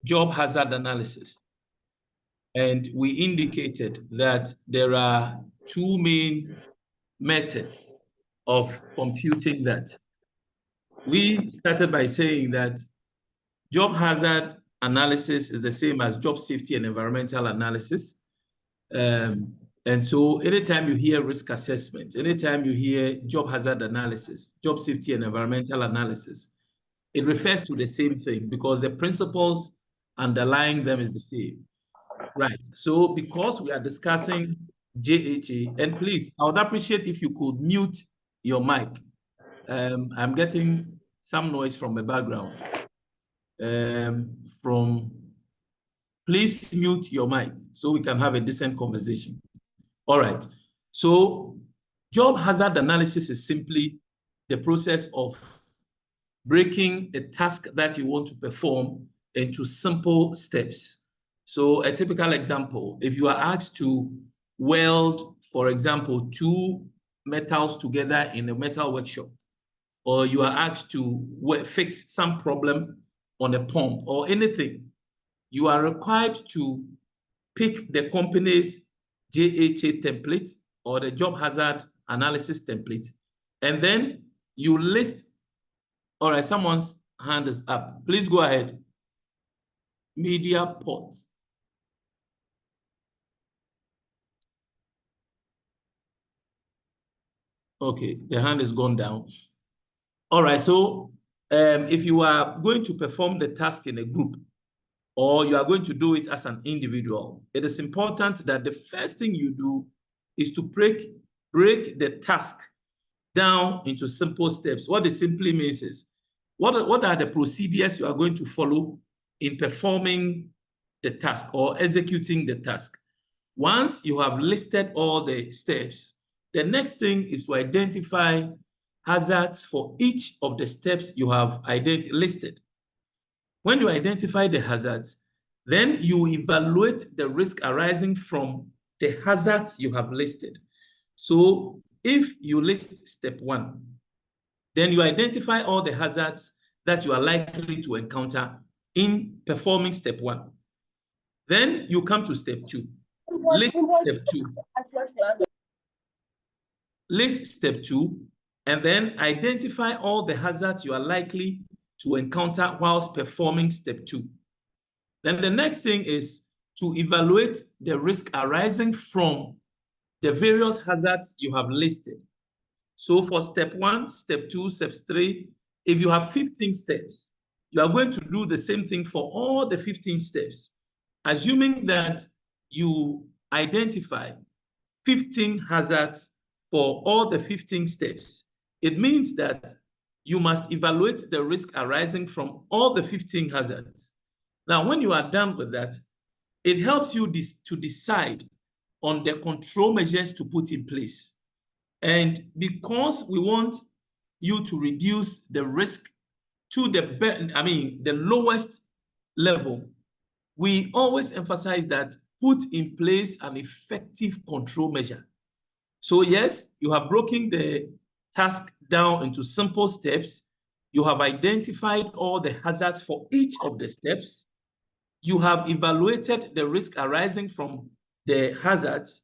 job hazard analysis. And we indicated that there are two main methods of computing that. We started by saying that job hazard analysis is the same as job safety and environmental analysis. And so anytime you hear risk assessment, anytime you hear job hazard analysis, job safety and environmental analysis, it refers to the same thing because the principles underlying them is the same. Right. So because we are discussing JHA, and please, I would appreciate if you could mute your mic. I'm getting some noise from the background. Please mute your mic so we can have a decent conversation. All right. So job hazard analysis is simply the process of breaking a task that you want to perform into simple steps. So a typical example, if you are asked to weld, for example, two metals together in a metal workshop, or you are asked to fix some problem on a pump or anything, you are required to pick the company's JHA template or the job hazard analysis template, and then you list. All right, someone's hand is up. Please go ahead. Media port. Okay, the hand is gone down. All right, so if you are going to perform the task in a group or you are going to do it as an individual, it is important that the first thing you do is to break the task down into simple steps. What it simply means is, what are the procedures you are going to follow in performing the task or executing the task? Once you have listed all the steps, the next thing is to identify hazards for each of the steps you have listed. When you identify the hazards, then you evaluate the risk arising from the hazards you have listed. So if you list step 1, then you identify all the hazards that you are likely to encounter in performing step 1. Then you come to step 2. List step 2. List step 2, and then identify all the hazards you are likely to encounter whilst performing step 2. Then the next thing is to evaluate the risk arising from the various hazards you have listed. So for step 1, step 2, step 3, if you have 15 steps, you are going to do the same thing for all the 15 steps, assuming that you identify 15 hazards for all the 15 steps. It means that you must evaluate the risk arising from all the 15 hazards. Now, when you are done with that, it helps you to decide on the control measures to put in place. And because we want you to reduce the risk to the lowest level, we always emphasize that put in place an effective control measure. So yes, you have broken the task down into simple steps. You have identified all the hazards for each of the steps. You have evaluated the risk arising from the hazards,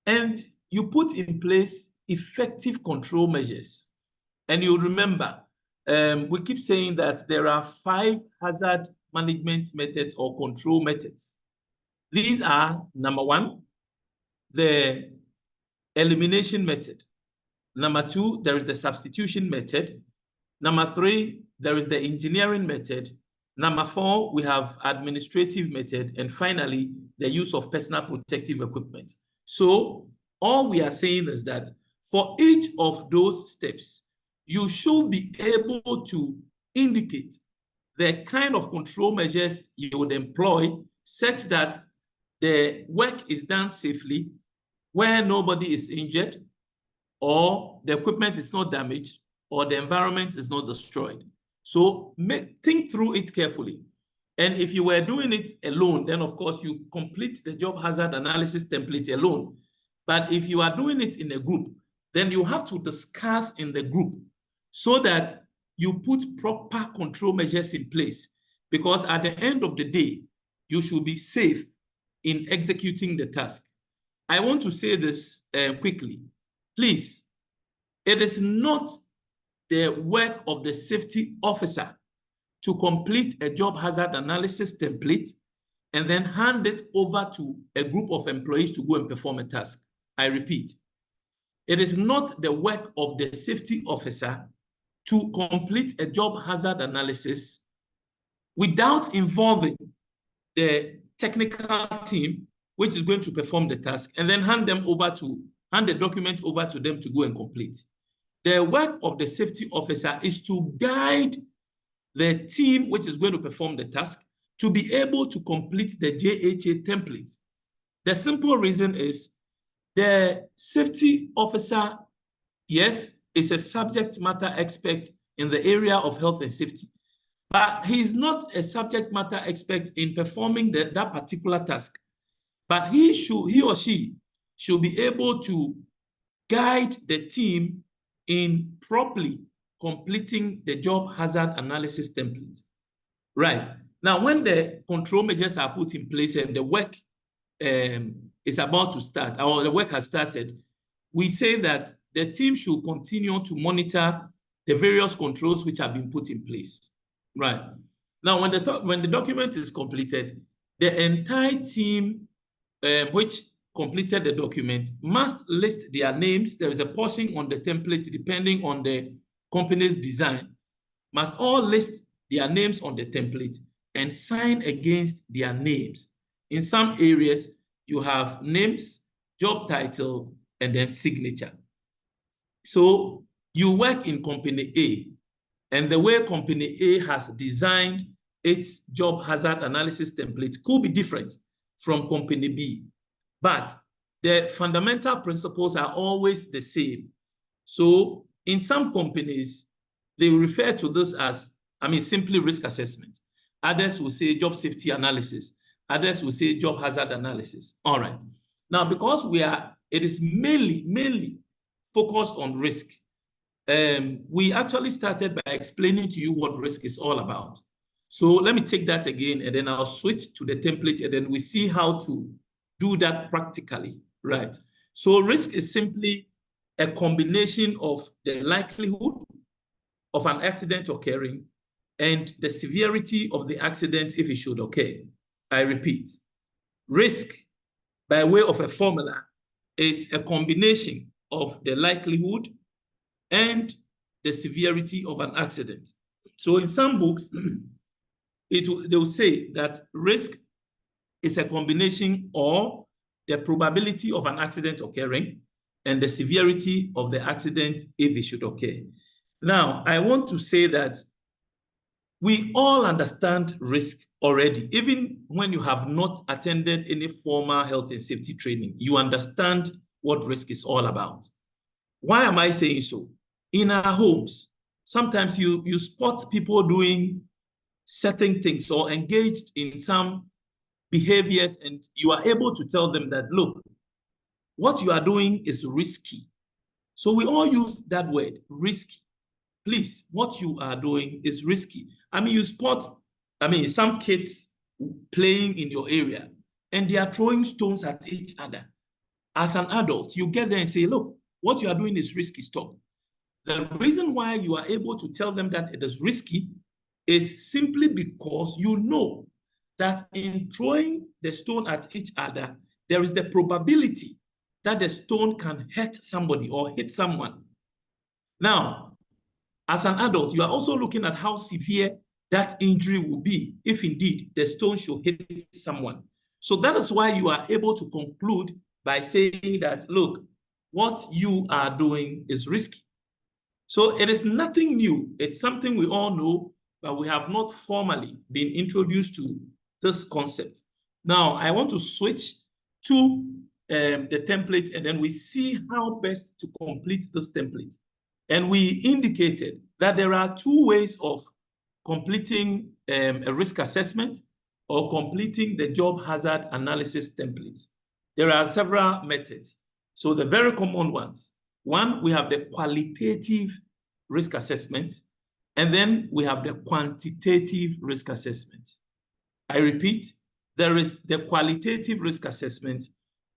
and you put in place effective control measures. And you remember, we keep saying that there are 5 hazard management methods or control methods. These are, number 1, the elimination method. Number 2, there is the substitution method. Number 3, there is the engineering method. Number 4, we have administrative method. And finally, the use of personal protective equipment. So all we are saying is that for each of those steps, you should be able to indicate the kind of control measures you would employ such that the work is done safely, where nobody is injured, or the equipment is not damaged, or the environment is not destroyed. So think through it carefully. And if you were doing it alone, then of course you complete the job hazard analysis template alone. But if you are doing it in a group, then you have to discuss in the group so that you put proper control measures in place. because at the end of the day, you should be safe in executing the task. I want to say this quickly. Please, it is not the work of the safety officer to complete a job hazard analysis template and then hand it over to a group of employees to go and perform a task. I repeat, it is not the work of the safety officer to complete a job hazard analysis without involving the technical team, which is going to perform the task, and then hand the document over to them to go and complete. The work of the safety officer is to guide the team which is going to perform the task to be able to complete the JHA template. The simple reason is the safety officer, yes, is a subject matter expert in the area of health and safety, but he is not a subject matter expert in performing that particular task. But he or she should be able to guide the team in properly completing the job hazard analysis template. Right. Now, when the control measures are put in place and the work is about to start, or the work has started, we say that the team should continue to monitor the various controls which have been put in place. Right. Now, when the document is completed, the entire team which completed the document must list their names. There is a portion on the template depending on the company's design, must all list their names on the template and sign against their names. In some areas, you have names, job title, and then signature. So you work in company A, and the way company A has designed its job hazard analysis template could be different from company B, but the fundamental principles are always the same. So in some companies, they refer to this as, simply risk assessment. Others will say job safety analysis. Others will say job hazard analysis. All right. Now, because it is mainly focused on risk, we actually started by explaining to you what risk is all about. So let me take that again, and then I'll switch to the template, and then we see how to do that practically, right? So risk is simply a combination of the likelihood of an accident occurring and the severity of the accident if it should occur. I repeat, risk, by way of a formula, is a combination of the likelihood and the severity of an accident. So in some books, they will say that risk is a combination or the probability of an accident occurring and the severity of the accident if it should occur. Now, I want to say that we all understand risk already. Even when you have not attended any formal health and safety training, you understand what risk is all about. Why am I saying so? In our homes, sometimes you spot people doing certain things or engaged in some behaviors, and you are able to tell them that, look, what you are doing is risky. So we all use that word, risky. Please, what you are doing is risky. You spot, some kids playing in your area, and they are throwing stones at each other. As an adult, you get there and say, look, what you are doing is risky, stop. The reason why you are able to tell them that it is risky is simply because you know that in throwing the stone at each other, there is the probability that the stone can hurt somebody or hit someone. Now, as an adult, you are also looking at how severe that injury will be if indeed the stone should hit someone. So that is why you are able to conclude by saying that, look, what you are doing is risky. So it is nothing new. It's something we all know, but we have not formally been introduced to this concept. Now, I want to switch to the template, and then we see how best to complete this template. And we indicated that there are two ways of completing a risk assessment or completing the job hazard analysis template. There are several methods. So the very common ones. One, we have the qualitative risk assessment, And then we have the quantitative risk assessment. I repeat, there is the qualitative risk assessment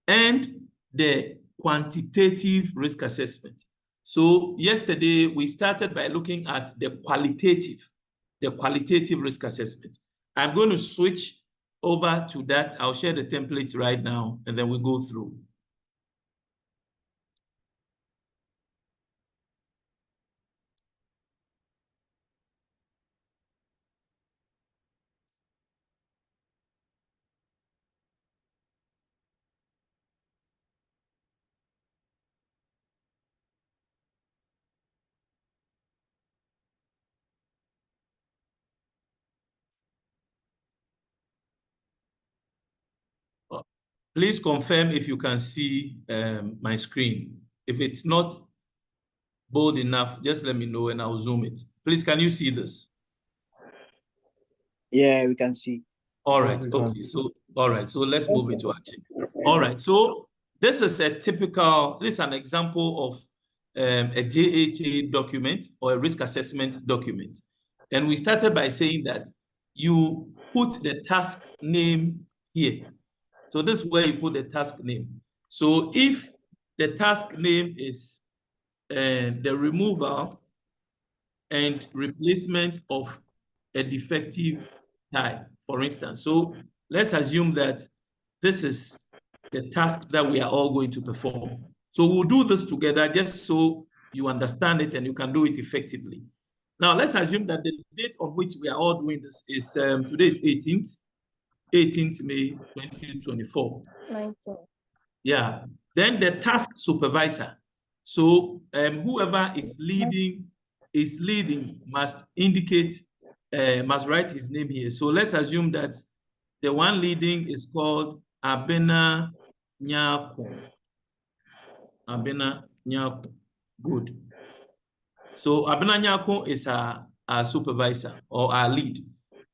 and the quantitative risk assessment. So yesterday we started by looking at the qualitative risk assessment. I'm going to switch over to that. I'll share the template right now, and then we go through. Please confirm if you can see my screen. If it's not bold enough, just let me know and I'll zoom it. Please, can you see this? Yeah, we can see. All right. Okay. So, all right. So let's move into action. All right. So this is an example of a JHA document or a risk assessment document. And we started by saying that you put the task name here. So this is where you put the task name. So if the task name is the removal and replacement of a defective tie, for instance. So let's assume that this is the task that we are all going to perform. So we'll do this together just so you understand it and you can do it effectively. Now, let's assume that the date on which we are all doing this is today is 18th May 2024. 19. Yeah. Then the task supervisor. So whoever is leading must indicate, must write his name here. So let's assume that the one leading is called Abena Nyako. Abena Nyako. Good. So Abena Nyako is our supervisor or our lead.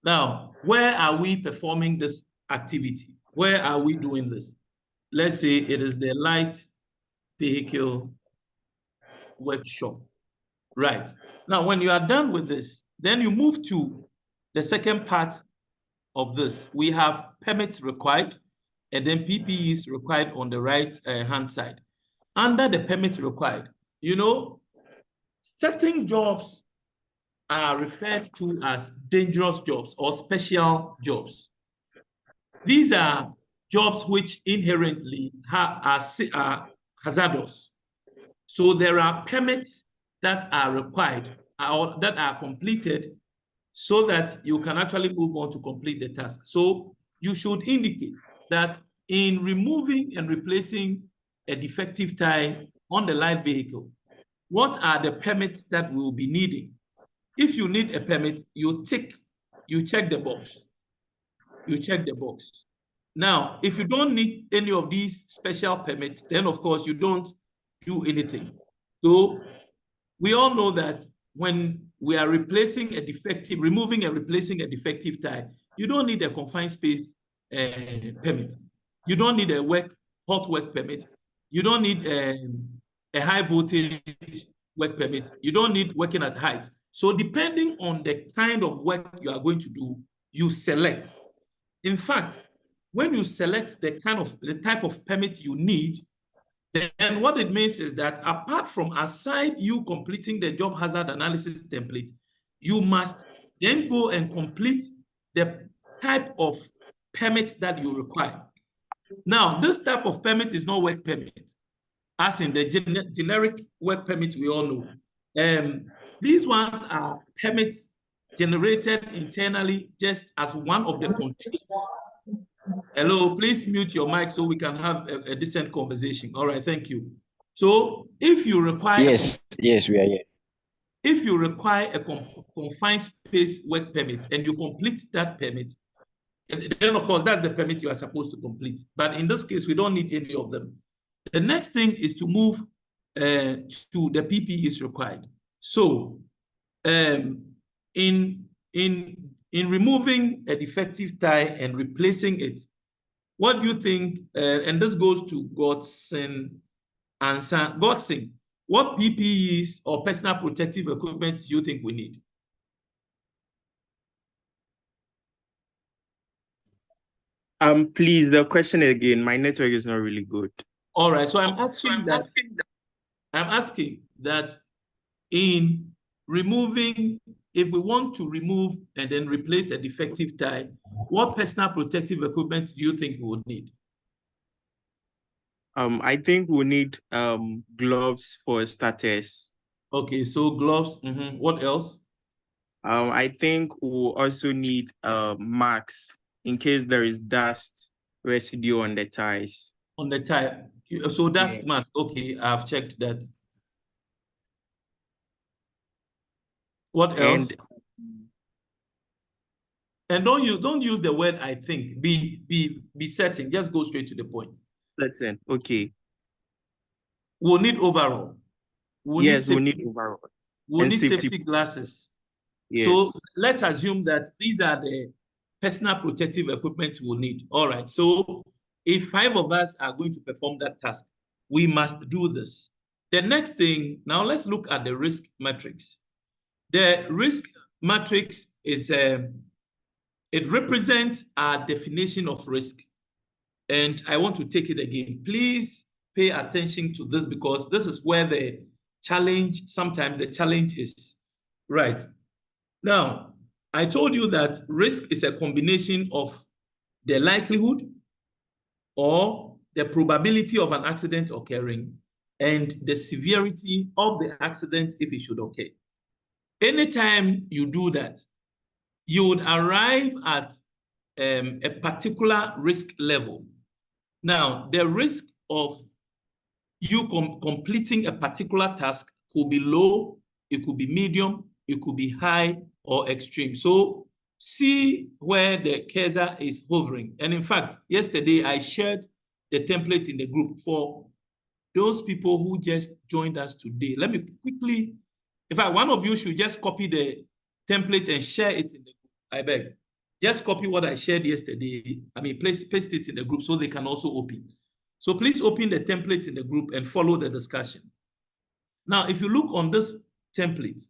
Now, where are we performing this activity? Where are we doing this? Let's say it is the light vehicle workshop. Right. Now, when you are done with this, then you move to the second part of this. We have permits required, and then PPEs required on the right hand side. Under the permits required, you know, certain jobs are referred to as dangerous jobs or special jobs. These are jobs which inherently are hazardous. So there are permits that are required or that are completed so that you can actually move on to complete the task. So you should indicate that in removing and replacing a defective tie on the light vehicle, what are the permits that we will be needing? If you need a permit, you check the box. You check the box. Now, if you don't need any of these special permits, then of course you don't do anything. So we all know that when we are removing and replacing a defective tie, you don't need a confined space permit. You don't need a hot work permit. You don't need a high voltage work permit. You don't need working at height. So depending on the kind of work you are going to do, you select. In fact, when you select the type of permit you need, then what it means is that apart from aside you completing the job hazard analysis template, you must then go and complete the type of permit that you require. Now, this type of permit is not work permit, as in the generic work permit we all know. These ones are permits generated internally just as one of the controls. Hello, please mute your mic so we can have a decent conversation. All right, thank you. So if you require... Yes, we are here. If you require a confined space work permit and you complete that permit, then of course that's the permit you are supposed to complete. But in this case, we don't need any of them. The next thing is to move to the PPEs required. So in removing a defective tie and replacing it, what do you think, and this goes to Godson, what PPEs or personal protective equipment do you think we need? Please, the question again. My network is not really good. All right. So I'm asking that in removing, if we want to remove and then replace a defective tie, what personal protective equipment do you think we would need? I think we need gloves for starters. Okay, so gloves. What else? I think we'll also need marks in case there is dust residue on the ties. On the tie. So that's Yeah. mask. Okay, I've checked that. What else? And don't use the word I think. Be certain. Just go straight to the point. Certain. Okay. We'll need overall. Yes, we need overall. We'll need safety glasses. Yes. So let's assume that these are the personal protective equipment we'll need. All right. So if 5 of us are going to perform that task, we must do this. The next thing, now let's look at the risk matrix. The risk matrix is, it represents our definition of risk. And I want to take it again. Please pay attention to this because this is where the challenge, sometimes the challenge is. Right. Now, I told you that risk is a combination of the likelihood or the probability of an accident occurring and the severity of the accident if it should occur. Anytime you do that, you would arrive at a particular risk level. Now, the risk of you completing a particular task could be low, it could be medium, it could be high or extreme. So see where the cursor is hovering. And in fact, yesterday I shared the template in the group for those people who just joined us today. Let me quickly, in fact, one of you should just copy the template and share it in the group. I beg. Just copy what I shared yesterday. I mean, paste it in the group so they can also open. So please open the template in the group and follow the discussion. Now, if you look on this template,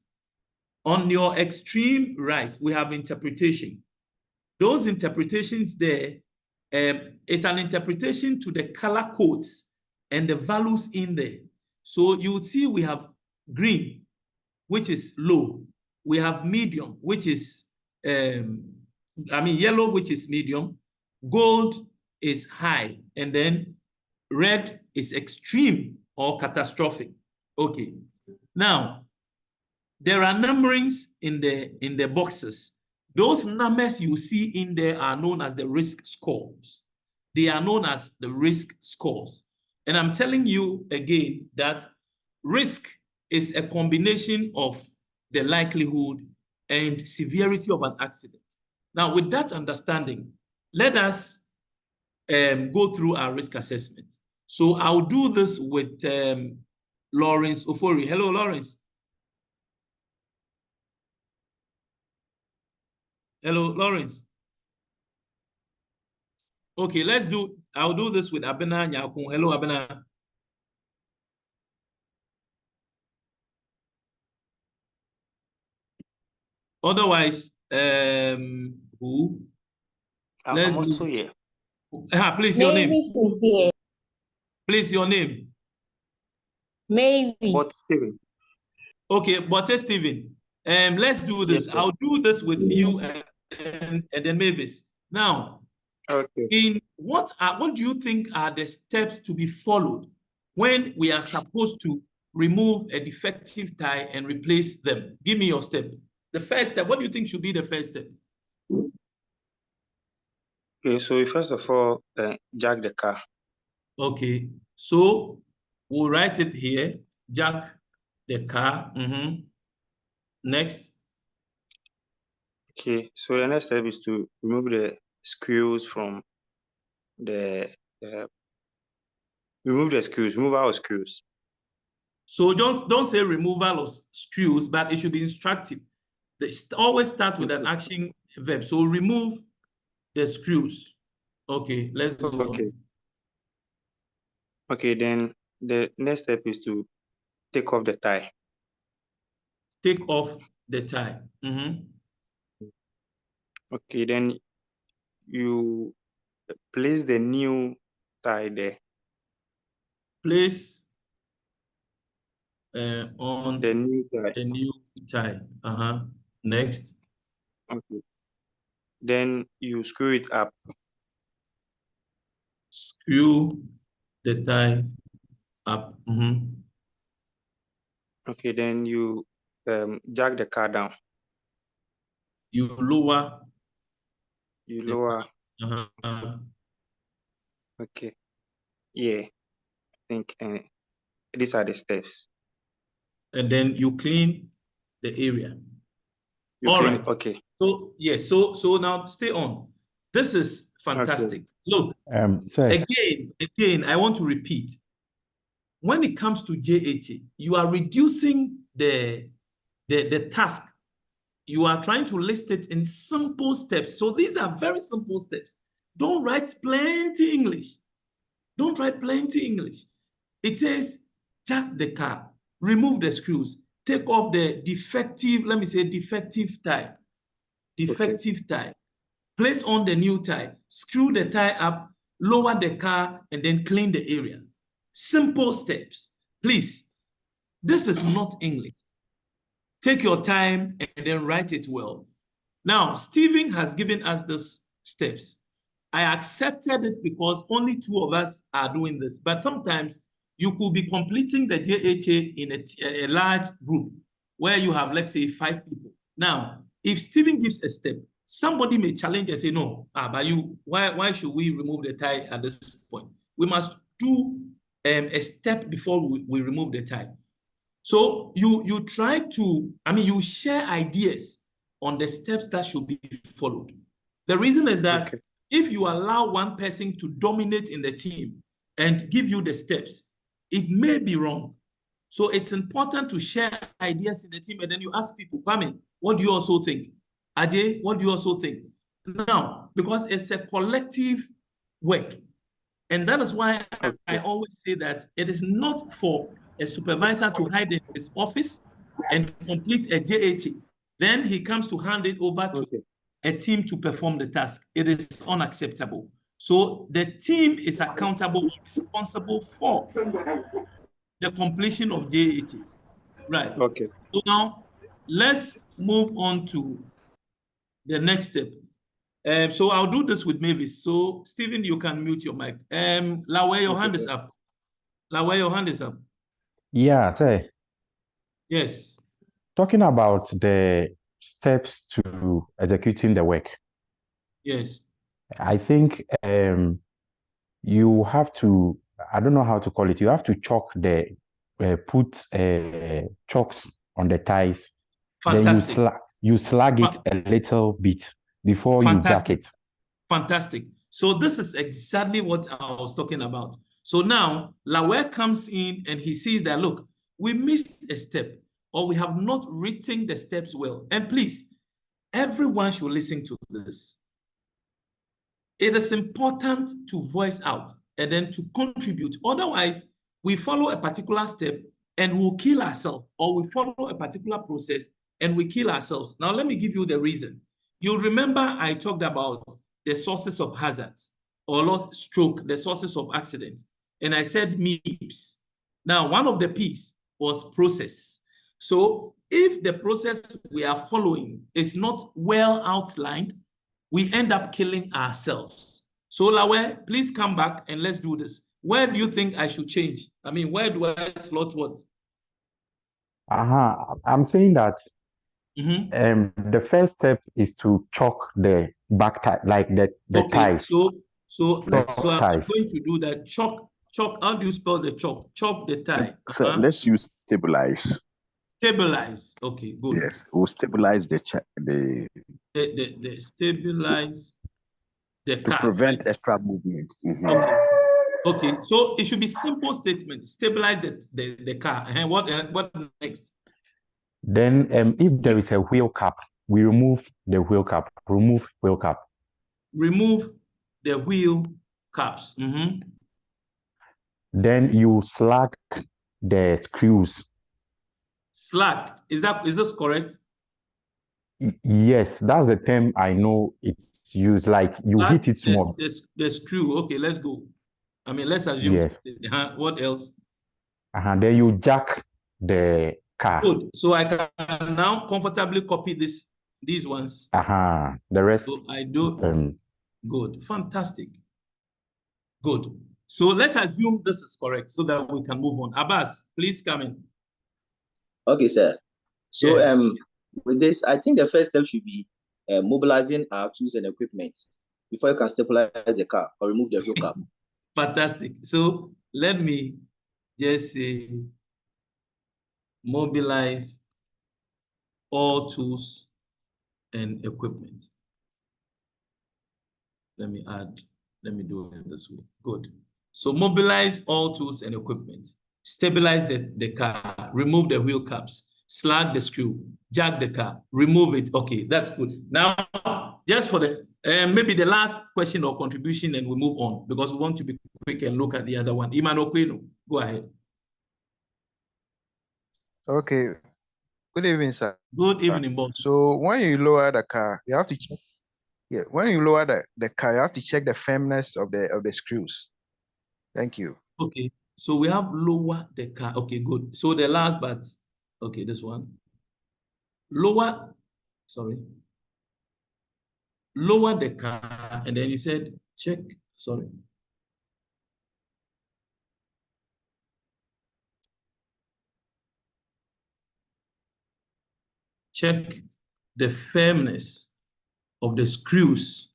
on your extreme right, we have interpretation. Those interpretations there, it's an interpretation to the color codes and the values in there. So you would see we have green, which is low. We have medium, which is, yellow, which is medium. Gold is high. And then red is extreme or catastrophic. Okay. Now, there are numberings in the boxes. Those numbers you see in there are known as the risk scores. They are known as the risk scores. And I'm telling you again that risk is a combination of the likelihood and severity of an accident. Now, with that understanding, let us go through our risk assessment. So I'll do this with Lawrence Ofori. Hello, Lawrence. Hello, Lawrence. Okay, I'll do this with Abena Nyakun. Hello, Abena. Otherwise, who? I'm also here. Please, your name. Mavis is here. Please, your name. Mavis. But Steven. Okay, but Steven, let's do this. Yes, sir. I'll do this with you and then Mavis. Now, okay. What do you think are the steps to be followed when we are supposed to remove a defective tie and replace them? Give me your step. The first step, what do you think should be the first step? Okay, so first of all, jack the car. Okay, so we'll write it here. Jack the car. Next. Okay, so the next step is to remove the screws from remove our screws. So don't say removal of screws, but it should be instructive. They always start with an action verb. So remove the screws. Okay, let's go on. Okay, then the next step is to take off the tie. Take off the tie. Okay, then you place the new tie there. Place on The new tie. a new tie. Next. Okay. Then you screw it up. Screw the tie up. Okay. Then you jack the car down. You lower. You The lower. Okay. Yeah. I think these are the steps. And then you clean the area. You All clean. right. Okay. So yes. So now stay on. This is fantastic. Look. Sir. Again, I want to repeat. When it comes to JHA, you are reducing the task. You are trying to list it in simple steps. So these are very simple steps. Don't write plenty English. Don't write plenty English. It says, jack the car, remove the screws, take off the defective, let me say defective tie. Defective tie. Place on the new tie, screw the tie up, lower the car, and then clean the area. Simple steps. Please, this is not English. Take your time and then write it well. Now, Stephen has given us these steps. I accepted it because only 2 of us are doing this. But sometimes you could be completing the JHA in a large group where you have, let's say, 5 people. Now, if Stephen gives a step, somebody may challenge and say, no, but why should we remove the tie at this point? We must do a step before we remove the tie. So you try to, you share ideas on the steps that should be followed. The reason is that if you allow one person to dominate in the team and give you the steps, it may be wrong. So it's important to share ideas in the team, and then you ask people, Kwame, what do you also think? Ajay, what do you also think? Now, because it's a collective work. And that is why I always say that it is not for a supervisor to hide in his office and complete a JHA. Then he comes to hand it over to a team to perform the task. It is unacceptable. So the team is accountable and responsible for the completion of JHAs. Right. Okay. So now let's move on to the next step. So I'll do this with Mavis. So Stephen, you can mute your mic. Lawe, your hand is up. Lawe, your hand is up. Yeah, sir. Yes. Talking about the steps to executing the work. Yes. I think you have to, I don't know how to call it, you have to chalk put chalks on the ties. Fantastic. Then you slag it a little bit before you jack it. Fantastic. So this is exactly what I was talking about. So now Lawe comes in and he sees that, look, we missed a step or we have not written the steps well. And please, everyone should listen to this. It is important to voice out and then to contribute. Otherwise, we follow a particular step and we'll kill ourselves, or we follow a particular process and we kill ourselves. Now, let me give you the reason. You'll remember I talked about the sources of hazards or stroke, the sources of accidents. And I said MIPS. Now, one of the P's was process. So if the process we are following is not well outlined, we end up killing ourselves. So Lawe, please come back and let's do this. Where do you think I should change? Where do I slot what? I'm saying that the first step is to chalk the back tie, like the ties. So I'm going to do that. Chalk. How do you spell the chalk? Chalk the tie. So let's use stabilize. Stabilize. Okay, good. Yes, we'll stabilize the stabilize the to car, prevent right? extra movement. Okay. So it should be simple statement. Stabilize the car. And what next? Then if there is a wheel cap, we remove the wheel cap. Remove wheel cap. Remove the wheel caps. Then you slag the screws. Slag. Is this correct? Yes, that's the term I know it's used. Like you hit it small. The screw. Okay, let's go. I mean, let's assume. Yes. What else? Then you jack the car. Good. So I can now comfortably copy these ones. The rest. So I do. Good. Fantastic. Good. So let's assume this is correct so that we can move on. Abbas, please come in. Okay, sir. So Yeah. with this, I think the first step should be mobilizing our tools and equipment before you can stabilize the car or remove the wheel cap. Fantastic. So let me just say mobilize all tools and equipment. Let me do it this way. Good. So mobilize all tools and equipment. Stabilize the car. Remove the wheel caps. Slag the screw. Jack the car. Remove it. Okay, that's good. Now, just for the maybe the last question or contribution, and we move on because we want to be quick and look at the other one. Emmanuel Kwenu, go ahead. Okay. Good evening, sir. Good evening, boss. So when you lower the car, you have to check. Yeah, when you lower the car, you have to check the firmness of the screws. Thank you. Okay, so we have lower the car. Okay, good. So the last, but okay, this one. Lower the car, and then you said check. Sorry. Check the firmness of the screws.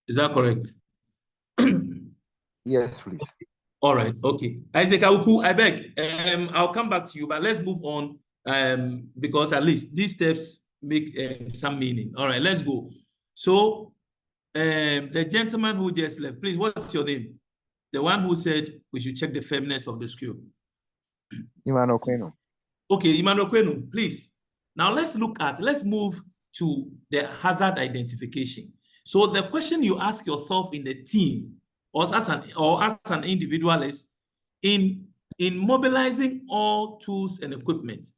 Is that correct? Yes, please. All right. Okay. Isaac Awuku, I beg. I'll come back to you, but let's move on. Because at least these steps make some meaning. All right, let's go. So, the gentleman who just left, please, what's your name? The one who said we should check the firmness of the screw. Emmanuel Kwenu. Okay, Emmanuel Kwenu, please. Now let's move to the hazard identification. So the question you ask yourself in the team or as an individual is, in mobilizing all tools and equipment,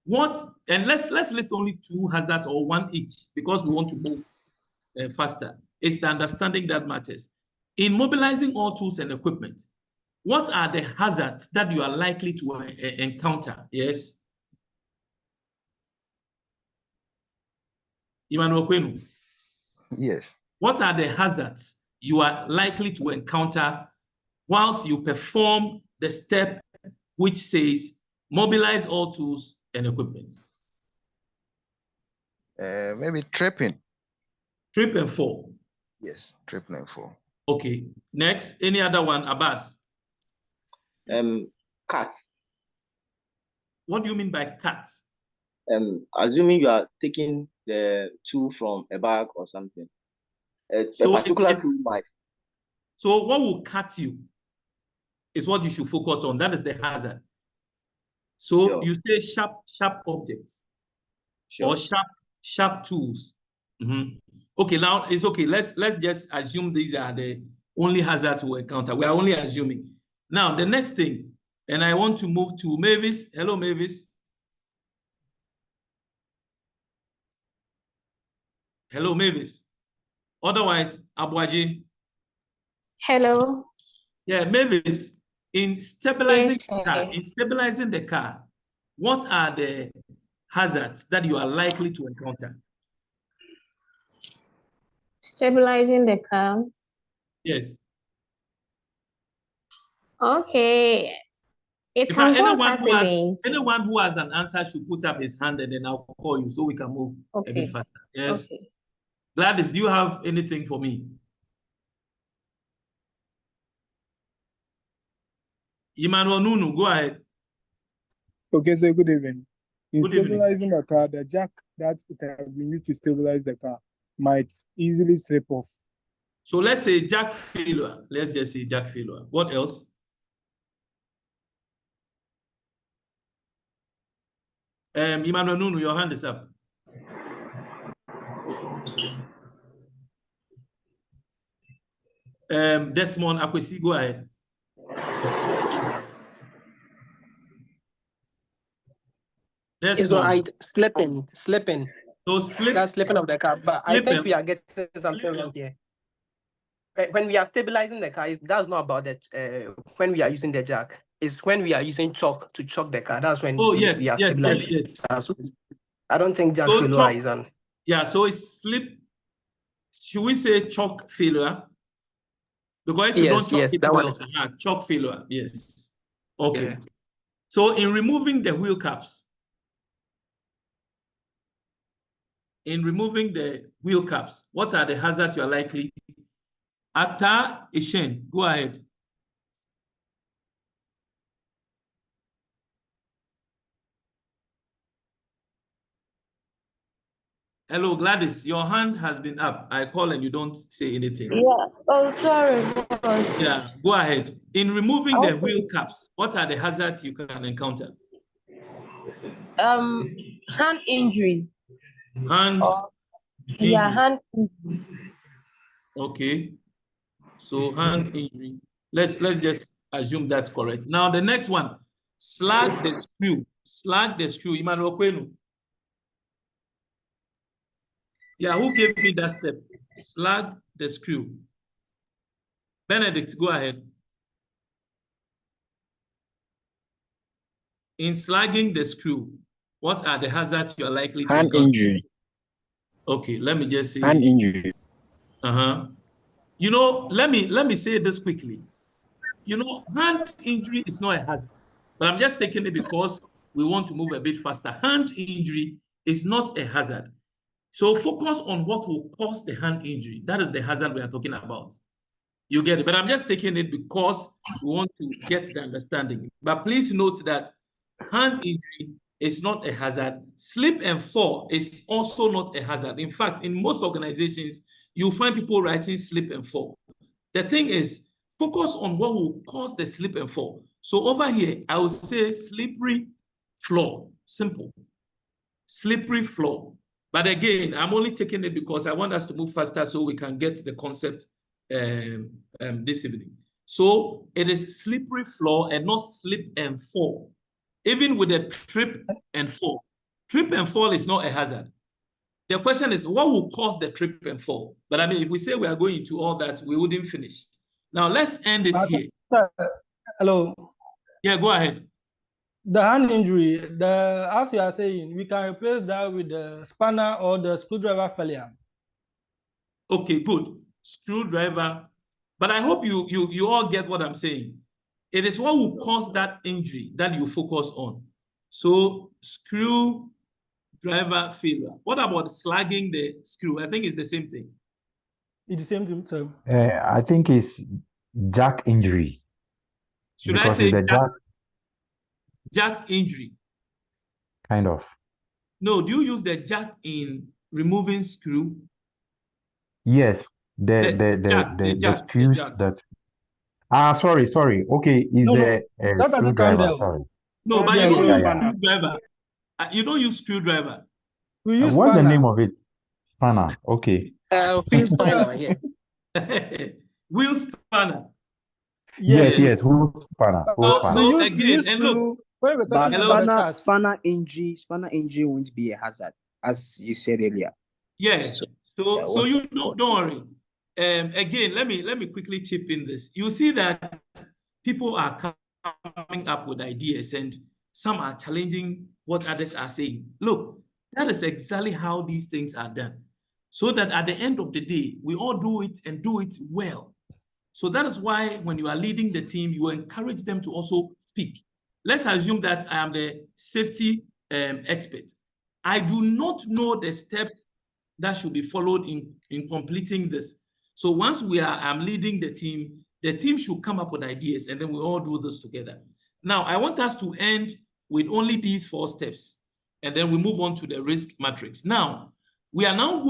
and let's list only 2 hazards or 1 each because we want to move faster. It's the understanding that matters. In mobilizing all tools and equipment, what are the hazards that you are likely to encounter? Yes. Emmanuel Kwenu. Yes. What are the hazards you are likely to encounter whilst you perform the step which says mobilize all tools and equipment? Maybe tripping. Trip and fall. Yes, tripping and fall. Okay. Next, any other one, Abbas? Cuts. What do you mean by cuts? Assuming you are taking the tool from a bag or something. A So particular tool might. So what will cut you is what you should focus on. That is the hazard. So Sure. you say sharp objects. Sure. Or sharp tools. Okay, now it's okay. Let's just assume these are the only hazards we encounter. We are only assuming. Now, the next thing, and I want to move to Mavis. Hello, Mavis. Hello, Mavis. Otherwise, Abuaji. Hello. Yeah, Mavis, in stabilizing the car, what are the hazards that you are likely to encounter? Stabilizing the car. Yes. Okay. It In can fact, cause accidents. anyone who has an answer should put up his hand and then I'll call you so we can move a bit faster. Yes. Okay. Gladys, do you have anything for me? Emmanuel Nunu, go ahead. Okay, so good evening. In Good evening. stabilizing the car, the jack that it has been used to stabilize the car might easily slip off. So let's say jack failure. Let's just say jack failure. What else? Emmanuel Nunu, your hand is up. Desmond Akwesi, go ahead. It's all right. Slipping. So slip. That's slipping of the car. But I Slip think and- we are getting something wrong here. When we are stabilizing the car, that's not about that. When we are using the jack, it's when we are using chalk to chalk the car. That's when Oh, we yes, are yes, stabilizing. yes. So I don't think jack So failure chalk- is on. Yeah, so it's slip. Should we say chalk failure? Because if you don't chalk Yes, it that one well, is. chalk failure, yes. Okay. Yeah. So in removing the wheel caps, what are the hazards you are likely? Ata Ishen, go ahead. Hello, Gladys, your hand has been up. I call and you don't say anything. Yeah. Oh, sorry, boss. Yeah, go ahead. In removing the Okay. wheel caps, what are the hazards you can encounter? Hand injury. Hand Yeah, injury. hand injury. Okay. So hand injury. Let's just assume that's correct. Now the next one, slag the screw. Slag the screw. Emmanuel Kwenu. Yeah, who gave me that step? Slag the screw. Benedict, go ahead. In slagging the screw, what are the hazards you are likely to Hand encounter? injury. Okay, let me just say. Hand injury. You know, let me say this quickly. You know, hand injury is not a hazard, but I'm just taking it because we want to move a bit faster. Hand injury is not a hazard. So focus on what will cause the hand injury. That is the hazard we are talking about. You get it, but I'm just taking it because we want to get the understanding. But please note that hand injury is not a hazard. Slip and fall is also not a hazard. In fact, in most organizations, you'll find people writing slip and fall. The thing is, focus on what will cause the slip and fall. So over here, I will say slippery floor. Simple. Slippery floor. But again, I'm only taking it because I want us to move faster so we can get the concept this evening. So it is slippery floor and not slip and fall. Even with a trip and fall. Trip and fall is not a hazard. The question is, what will cause the trip and fall? But I mean, if we say we are going into all that, we wouldn't finish. Now, let's end it here. Hello. Yeah, go ahead. The hand injury, as you are saying, we can replace that with the spanner or the screwdriver failure. Okay, good. Screwdriver. But I hope you all get what I'm saying. It is what will cause that injury that you focus on. So screwdriver failure. What about slagging the screw? I think it's the same thing. It's the same thing, sir. I think it's jack injury. Should I say the jack injury? Kind of. No, do you use the jack in removing screw? Yes, the screws that. Sorry. Okay, is the that doesn't come screwdriver? there. Sorry. No, but Yeah, you don't use yeah. screwdriver. You don't use screwdriver. We use What's spanner. the name of it? Spanner. Okay. Wheel spanner, yeah. Wheel spanner. Yes. Wheel spanner. So again, and look. But spanner injury won't be a hazard, as you said earlier. Yeah. So you don't worry. Again, let me quickly chip in this. You see that people are coming up with ideas and some are challenging what others are saying. Look, that is exactly how these things are done. So that at the end of the day, we all do it and do it well. So that is why when you are leading the team, you encourage them to also speak. Let's assume that I am the safety expert. I do not know the steps that should be followed in completing this. So once I'm leading the team should come up with ideas and then we all do this together. Now, I want us to end with only these 4 steps and then we move on to the risk matrix. Now, we are now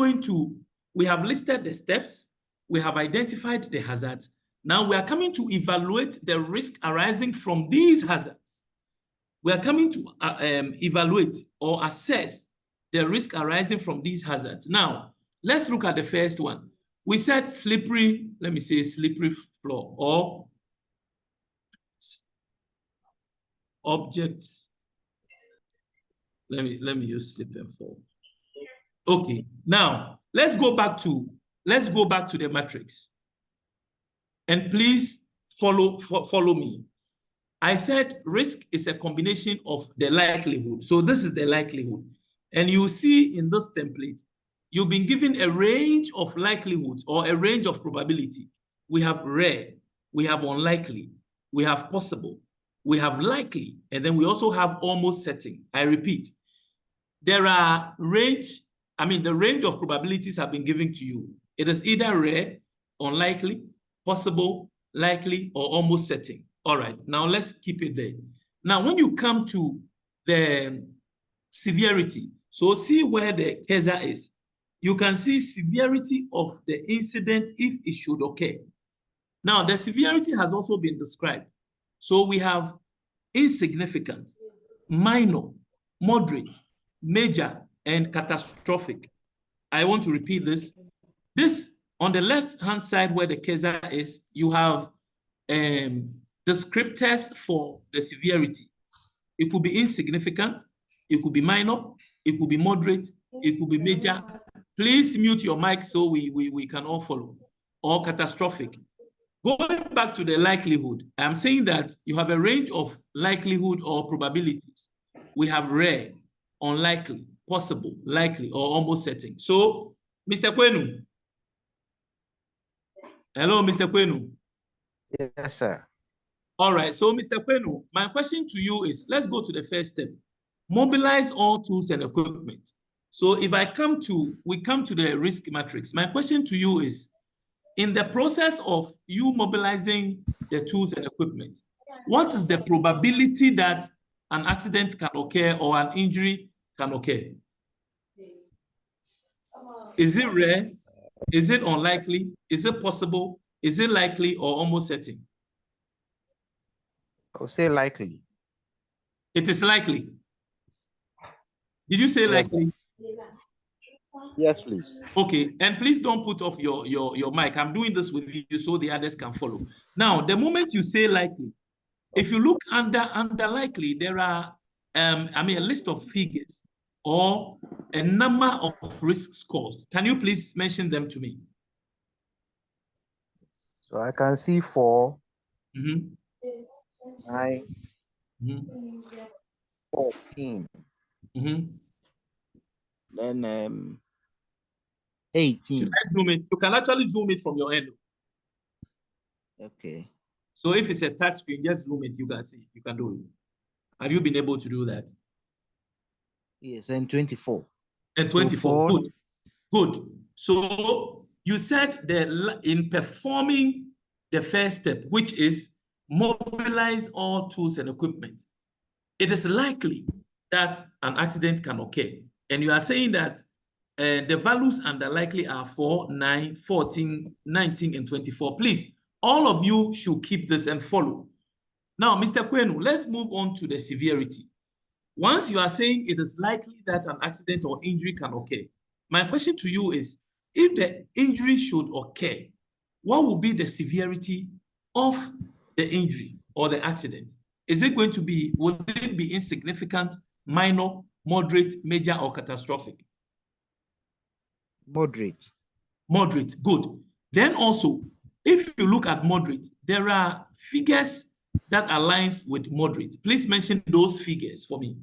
we have listed the steps, we have identified the hazards. Now we are coming to evaluate the risk arising from these hazards. We are coming to evaluate or assess the risk arising from these hazards. Now, let's look at the first one. We said slippery, let me say slippery floor or objects. Let me use slip and fall. Okay, now let's go back to the matrix. And please follow me. I said risk is a combination of the likelihood. So this is the likelihood. And you see in this template, you've been given a range of likelihoods or a range of probability. We have rare, we have unlikely, we have possible, we have likely, and then we also have almost certain. I repeat, there are the range of probabilities have been given to you. It is either rare, unlikely, possible, likely, or almost certain. All right, now let's keep it there. Now, when you come to the severity, so see where the cursor is. You can see severity of the incident if it should occur. Now, the severity has also been described. So we have insignificant, minor, moderate, major, and catastrophic. I want to repeat this. This, on the left-hand side where the cursor is, you have descriptors for the severity. It could be insignificant, it could be minor, it could be moderate, it could be major. Please mute your mic so we can all follow. Or catastrophic. Going back to the likelihood, I'm saying that you have a range of likelihood or probabilities. We have rare, unlikely, possible, likely, or almost certain. So, Mr. Kwenu. Hello, Mr. Kwenu. Yes, sir. All right, so Mr. Kwenu, my question to you is, let's go to the first step. Mobilize all tools and equipment. So if we come to the risk matrix, my question to you is, in the process of you mobilizing the tools and equipment, what is the probability that an accident can occur or an injury can occur? Is it rare? Is it unlikely? Is it possible? Is it likely or almost certain? I'll say likely. It is likely. Did you say likely? Yes, please. Okay, and please don't put off your mic. I'm doing this with you so the others can follow. Now, the moment you say likely, if you look under likely, there are a list of figures or a number of risk scores. Can you please mention them to me? So I can see 4, 9, 14. Then 18. Should I zoom it? You can actually zoom it from your end. Okay. So if it's a touch screen, just zoom it. You can see. You can do it. Have you been able to do that? Yes, and 24. And 24. So good. So you said that in performing the first step, which is mobilize all tools and equipment, it is likely that an accident can occur. And you are saying that the values under likely are 4, 9, 14, 19, and 24. Please, all of you should keep this and follow. Now, Mr. Kwenu, let's move on to the severity. Once you are saying it is likely that an accident or injury can occur, my question to you is, if the injury should occur, what will be the severity of the injury or the accident? Is it going to be, will it be insignificant, minor, moderate, major, or catastrophic? Moderate. Moderate, good. Then also, if you look at moderate, there are figures that aligns with moderate. Please mention those figures for me.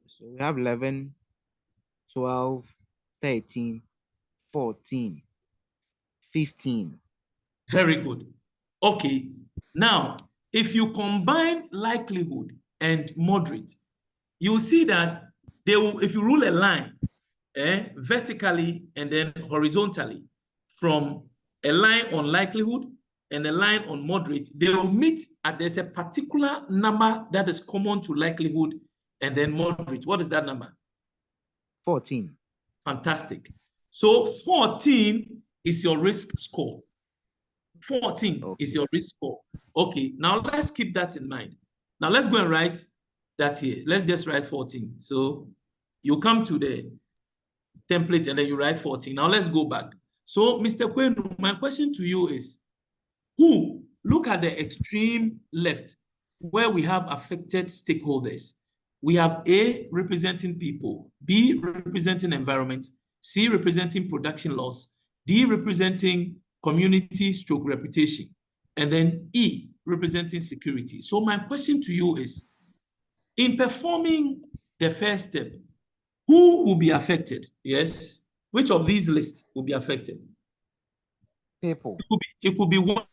So we have 11, 12, 13, 14, 15. Very good. Okay. Now, if you combine likelihood and moderate, you'll see that they will, if you rule a line vertically and then horizontally from a line on likelihood and a line on moderate, they will meet at there's a particular number that is common to likelihood and then moderate. What is that number? 14. Fantastic. So 14 is your risk score. 14 is your risk score. Okay, now let's keep that in mind. Now let's go and write that here. Let's just write 14. So you come to the template and then you write 14. Now let's go back. So Mr. Kwenu, my question to you is, look at the extreme left where we have affected stakeholders. we have A representing people, B representing environment, C representing production loss, D representing community stroke reputation, and then E representing security. So my question to you is, in performing the first step, who will be affected? Yes. Which of these lists will be affected? People. It could be one,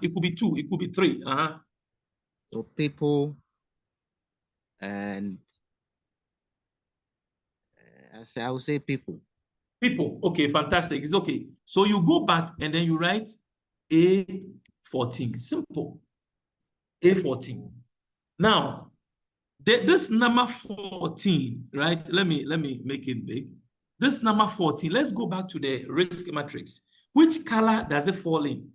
it could be two, it could be three. So people and I would say people. People. Okay, fantastic. It's okay. So you go back and then you write A14. Simple. A14. Now, this number 14, right? Let me make it big. This number 14, let's go back to the risk matrix. Which color does it fall in?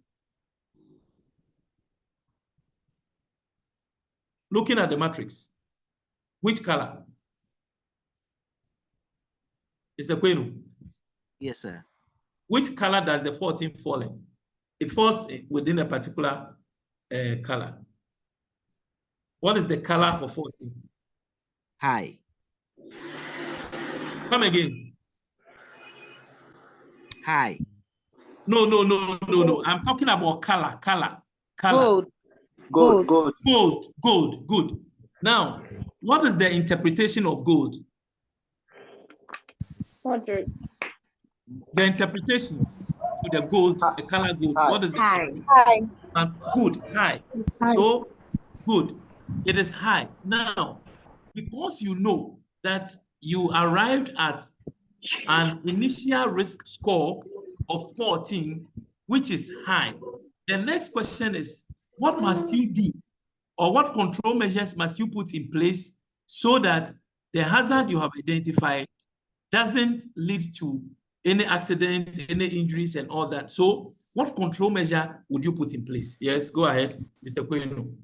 Looking at the matrix, which color? It's the Quenu. Yes, sir. Which color does the 14 fall in? It falls within a particular color. What is the color for 14? High. Come again. High. No. I'm talking about color. Gold. Good. Now, what is the interpretation of gold? Moderate. The interpretation to the gold, the color gold. What is the High. Good, high. High. So, good. It is high. Now, because you know that you arrived at an initial risk score of 14, which is high, the next question is, what must you do, or what control measures must you put in place so that the hazard you have identified doesn't lead to any accident, any injuries, and all that? So what control measure would you put in place? Yes, go ahead, Mr. Kwenu.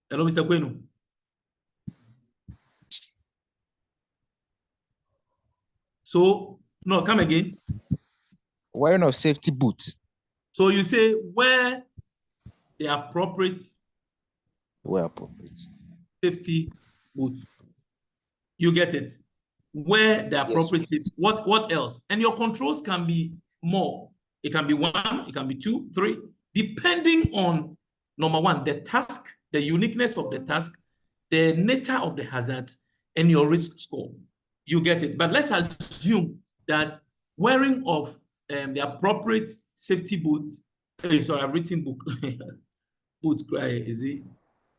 Hello, Mr. Kwenu. So, no, come again. Wearing of safety boots. So you say wear the appropriate safety boots. You get it. Wear the appropriate safety. What else? And your controls can be more. It can be 1, it can be 2, 3, depending on, number 1, the task, the uniqueness of the task, the nature of the hazard, and your risk score. You get it. But let's assume that wearing of the appropriate safety boot, sorry, I've written book. Boot cry, is it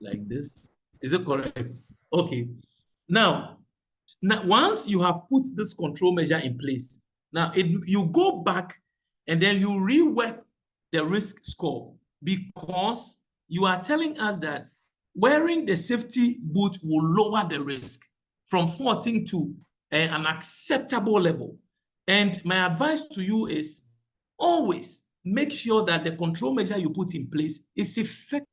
like this? Is it correct? Okay. Now, once you have put this control measure in place, now you go back and then you rework the risk score, because you are telling us that wearing the safety boot will lower the risk from 14 to an acceptable level. And my advice to you is always make sure that the control measure you put in place is effective.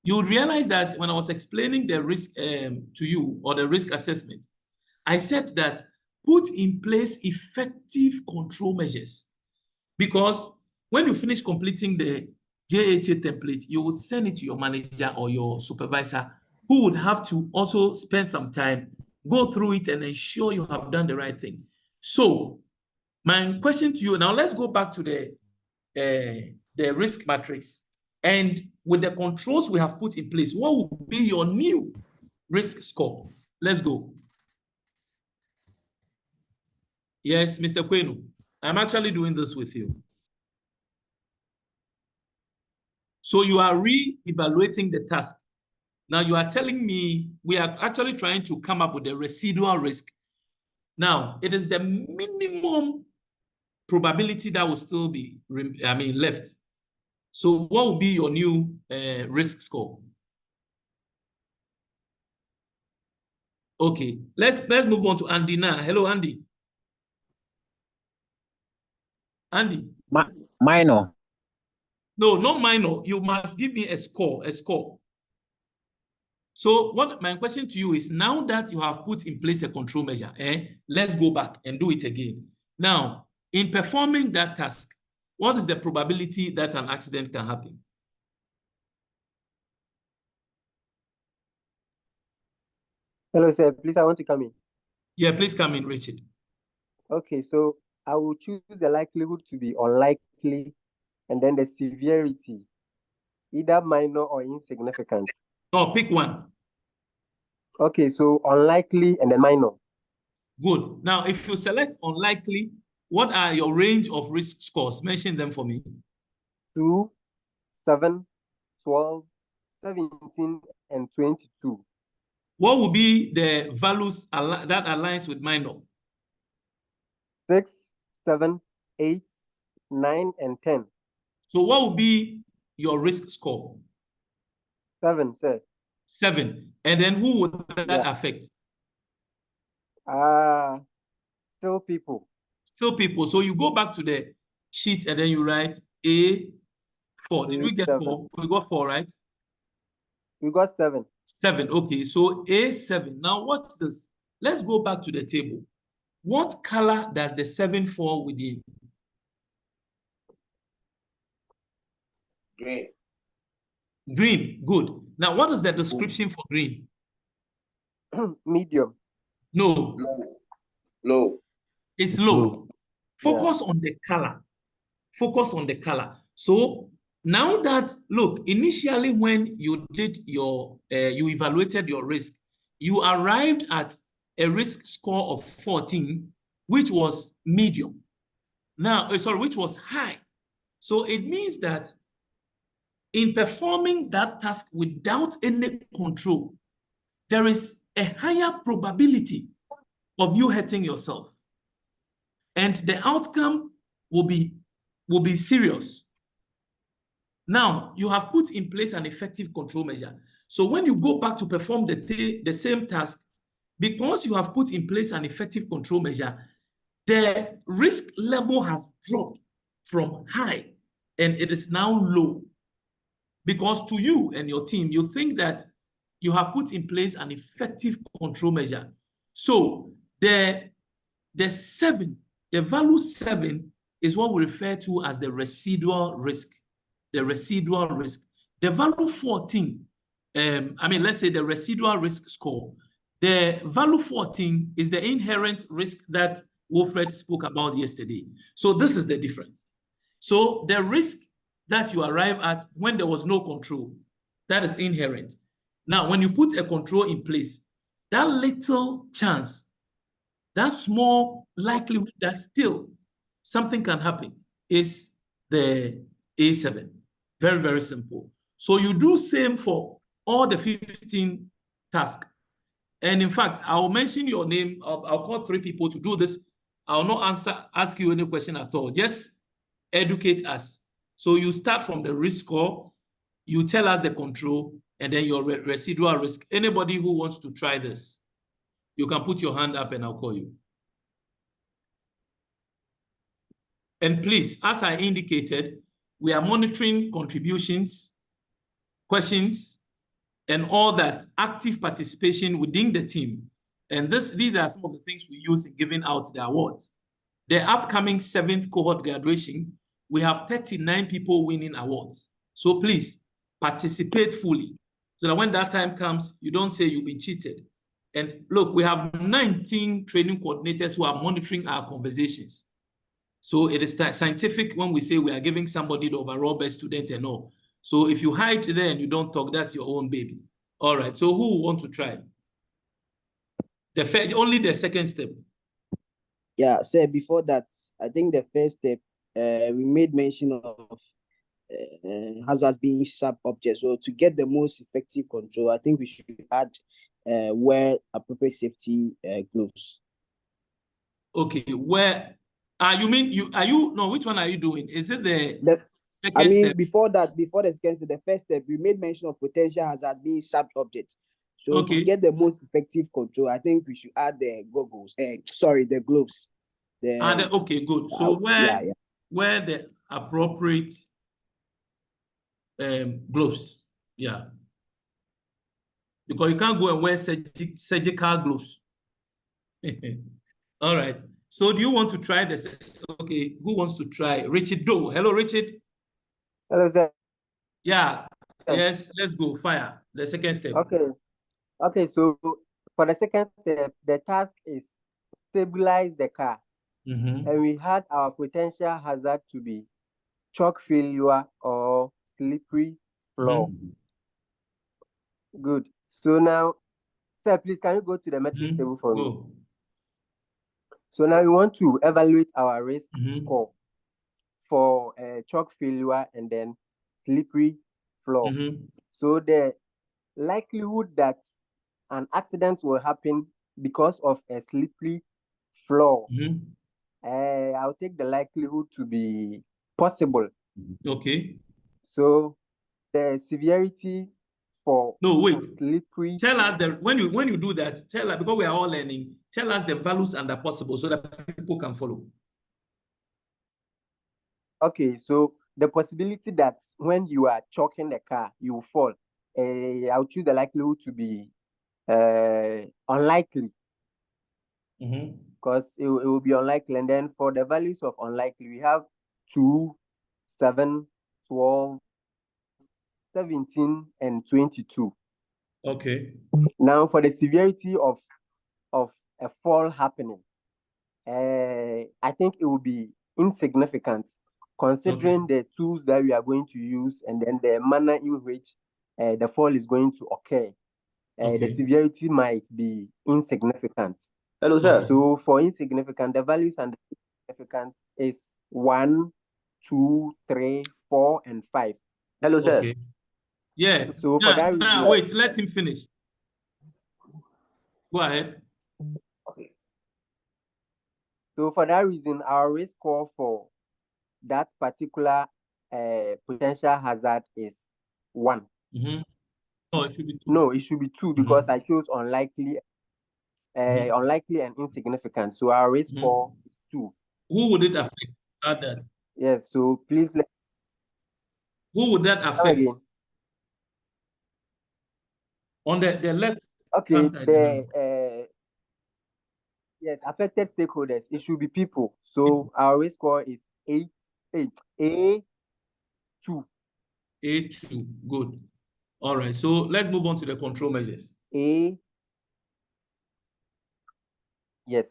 You'll realize that when I was explaining the risk to you, or the risk assessment, I said that put in place effective control measures, because when you finish completing the JHA template, you would send it to your manager or your supervisor, who would have to also spend some time, go through it, and ensure you have done the right thing. So my question to you now, let's go back to the risk matrix. And with the controls we have put in place, what will be your new risk score? Let's go. Yes, Mr. Kwenu, I'm actually doing this with you. So you are re-evaluating the task. Now you are telling me we are actually trying to come up with a residual risk. Now, it is the minimum probability that will still be, left. So what will be your new risk score? Okay, let's move on to Andy now. Hello, Andy. Andy. Minor. No, not minor. You must give me a score. So what my question to you is, now that you have put in place a control measure, let's go back and do it again. Now, in performing that task, what is the probability that an accident can happen? Hello, sir. Please, I want to come in. Yeah, please come in, Richard. Okay, so I will choose the likelihood to be unlikely and then the severity, either minor or insignificant. No, pick one. Okay, so unlikely and then minor. Good. Now, if you select unlikely, what are your range of risk scores? Mention them for me. 2, 7, 12, 17, and 22. What would be the values that aligns with minor? 6, 7, 8, 9, and 10. So what would be your risk score? 7, sir. 7. And then who would that affect? Still people. Still people. So you go back to the sheet and then you write A4. Did we get 4? We got 4, right? We got 7. 7. Okay, so A7. Now watch this. Let's go back to the table. What color does the 7 fall within? Green. Green. Good. Now, what is the description for green? Medium. No. Low. It's low. Focus on the color. Focus on the color. So now that, look, initially when you did your, you evaluated your risk, you arrived at a risk score of 14, which was medium. Now, sorry, which was high. So it means that in performing that task without any control, there is a higher probability of you hurting yourself. And the outcome will be serious. Now, you have put in place an effective control measure. So when you go back to perform the same task, because you have put in place an effective control measure, the risk level has dropped from high and it is now low. Because to you and your team, you think that you have put in place an effective control measure. So the 7, the value 7 is what we refer to as the residual risk. The residual risk. The value 14, let's say the residual risk score. The value 14 is the inherent risk that Wilfred spoke about yesterday. So this is the difference. So the risk that you arrive at when there was no control, that is inherent. Now, when you put a control in place, that little chance, that small likelihood that still something can happen is the A7. Very, very simple. So you do same for all the 15 tasks. And in fact, I'll mention your name. I'll call 3 people to do this. I'll not ask you any question at all. Just educate us. So you start from the risk score, you tell us the control, and then your residual risk. Anybody who wants to try this, you can put your hand up and I'll call you. And please, as I indicated, we are monitoring contributions, questions, and all that active participation within the team. And these are some of the things we use in giving out the awards. The upcoming 7th cohort graduation, we have 39 people winning awards. So please participate fully so that when that time comes, you don't say you've been cheated. And look, we have 19 training coordinators who are monitoring our conversations. So it is scientific when we say we are giving somebody the overall best student and all. So if you hide there and you don't talk, that's your own baby. All right, so who want to try? Only the second step. Yeah, sir, before that, I think the first step, we made mention of hazards being sharp objects. So to get the most effective control, I think we should add wear appropriate safety gloves. Okay, where you mean which one are you doing? Is it the second step? Before the second step, the first step, we made mention of potential hazard being sharp objects. So to get the most effective control, I think we should add the goggles. The gloves. Okay, good. So wear the appropriate gloves. Yeah. Because you can't go and wear surgical gloves. All right. So do you want to try this? Okay. Okay, who wants to try? Richard Doe. Hello, Richard. Hello, sir. Yeah. Yes, let's go. Fire. The second step. Okay, so for the second step, the task is stabilize the car. Mm-hmm. And we had our potential hazard to be chalk failure or slippery floor. Good. So now, sir, please can you go to the metrics table for me? So now we want to evaluate our risk score for chalk failure and then slippery floor. So the likelihood that an accident will happen because of a slippery floor, I'll take the likelihood to be possible. Okay. So the severity for slippery. Tell us that when you do that, tell us, because we are all learning, tell us the values under possible so that people can follow. Okay, so the possibility that when you are chalking the car, you will fall. I'll choose the likelihood to be unlikely. Because it will be unlikely. And then for the values of unlikely, we have 2, 7, 12, 17, and 22. Okay. Now for the severity of a fall happening, I think it will be insignificant considering the tools that we are going to use and then the manner in which the fall is going to occur. The severity might be insignificant. Hello, sir. So for insignificant, the values and the insignificant is 1, 2, 3, 4, and 5. Hello, sir. Okay. Yeah. So for that reason, wait, let him finish. Go ahead. Okay. So for that reason, our risk score for that particular potential hazard is 1. No, it should be 2. No, it should be 2 because I chose unlikely, unlikely and insignificant. So our risk score is 2. Who would it affect? Add that. Yes. So please let. Who would that affect? Again. On the left. Okay. The yes, affected stakeholders. It should be people. So our risk score is A2. A2. Good. All right. So let's move on to the control measures. Yes.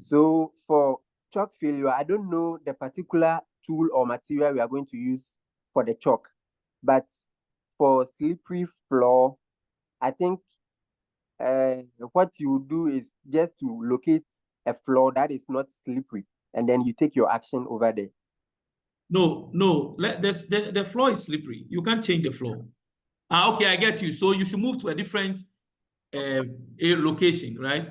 So for chalk failure, I don't know the particular tool or material we are going to use for the chalk, but for slippery floor, I think what you do is just to locate a floor that is not slippery, and then you take your action over there. No. The floor is slippery. You can't change the floor. Okay, I get you. So you should move to a different location, right?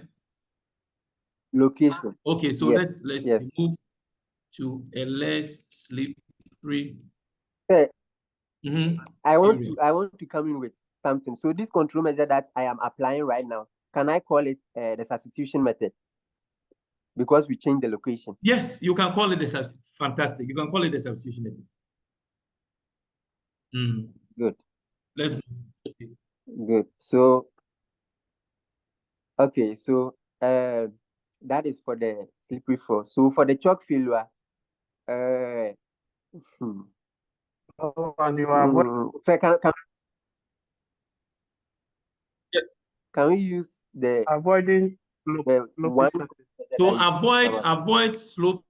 Location. Okay, so yes. let's yes. move to a less slippery. Hey, I want to come in with something. So this control measure that I am applying right now, can I call it the substitution method? Because we changed the location. Yes, you can call it the fantastic. You can call it the substitution method. Good. Let's move. Okay. Good. So okay, so that is for the slippery floor. So for the chalk failure, can we use the avoiding the one? So avoid slope.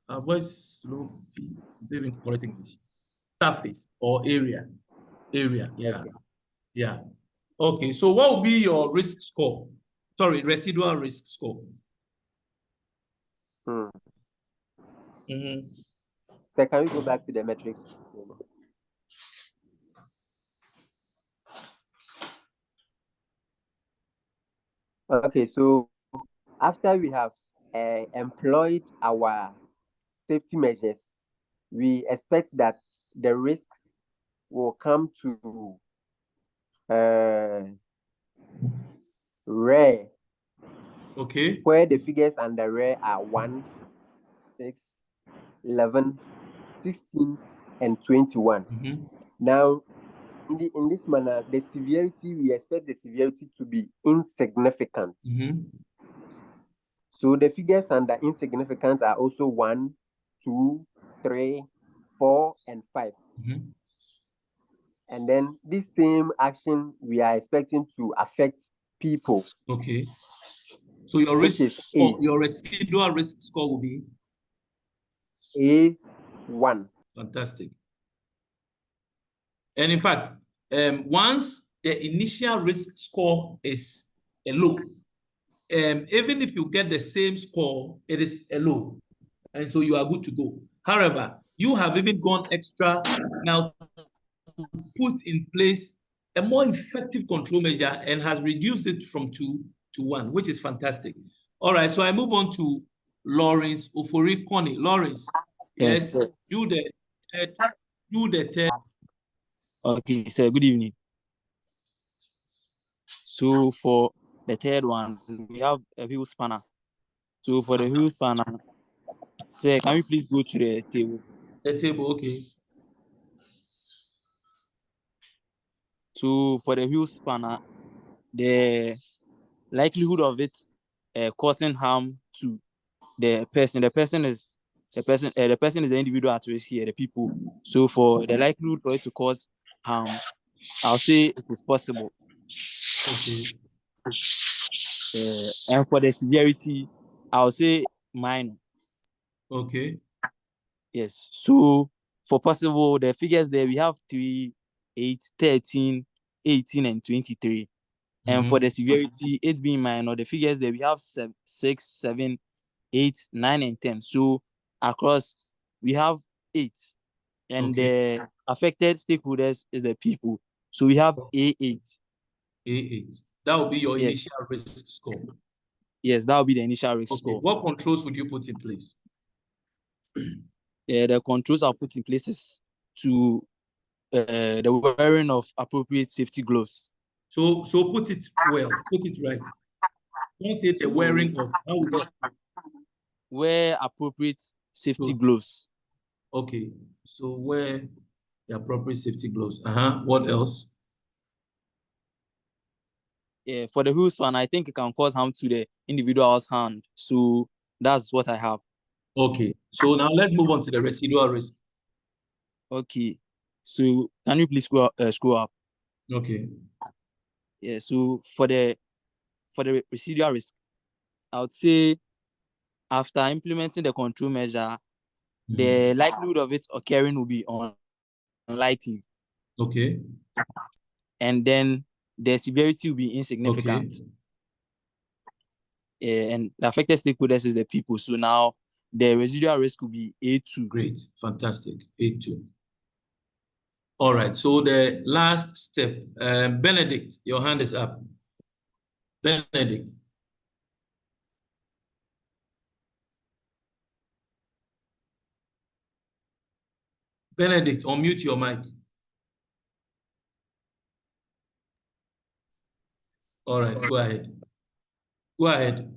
Avoid slope. Surface or area. Yeah. Okay. Yeah. Okay. So what will be your risk score? Sorry, residual risk score. So can we go back to the metrics? Okay, so after we have employed our safety measures, we expect that the risk will come to rare. Okay. Where the figures under rare are 1, 6, 11, 16, and 21. Now, in this manner, the severity, we expect the severity to be insignificant. So the figures under insignificant are also 1, 2, 3, 4, and 5. And then this same action we are expecting to affect people. Okay. So your which risk is score, A. your residual risk score will be A1. fantastic. And in fact, once the initial risk score is a low, even if you get the same score, it is a low. And so you are good to go. However, you have even gone extra now to put in place a more effective control measure and has reduced it from 2 to 1, which is fantastic. All right, so I move on to Lawrence Ofori Connie. Lawrence, yes, do the third. Okay, sir, good evening. So for the third one, we have a wheel spanner. So for the wheel spanner, sir, can we please go to the table? The table, okay. So for the wheel spanner, the likelihood of it causing harm to the person is the individual at risk here, the people. So for the likelihood for it to cause harm, I'll say it is possible. Okay. And for the severity, I'll say minor. Okay. Yes. So for possible, the figures there we have 3, 8, 13, 18, and 23. And for the severity, 8 being minor, the figures there we have 6, 7, 8, 9, and 10. So across we have 8. And the affected stakeholders is the people. So we have A8. A8. That will be your Yes. initial risk score. Yes, that will be the initial risk score. What controls would you put in place? The controls are put in places to the wearing of appropriate safety gloves. So put it well, put it right. Don't say the wearing of, how would you wear appropriate safety gloves. Okay, so wear the appropriate safety gloves. What else? Yeah, for the wheel span, I think it can cause harm to the individual's hand. So that's what I have. Okay, so now let's move on to the residual risk. Okay, so can you please scroll up? Okay. Yeah, so for the residual risk, I would say after implementing the control measure, the likelihood of it occurring will be unlikely. Okay. And then the severity will be insignificant. And the affected stakeholders is the people. So now the residual risk will be A2. Great, fantastic, A2. All right, so the last step, Benedict, your hand is up. Benedict. Benedict, unmute your mic. All right, go ahead. Go ahead.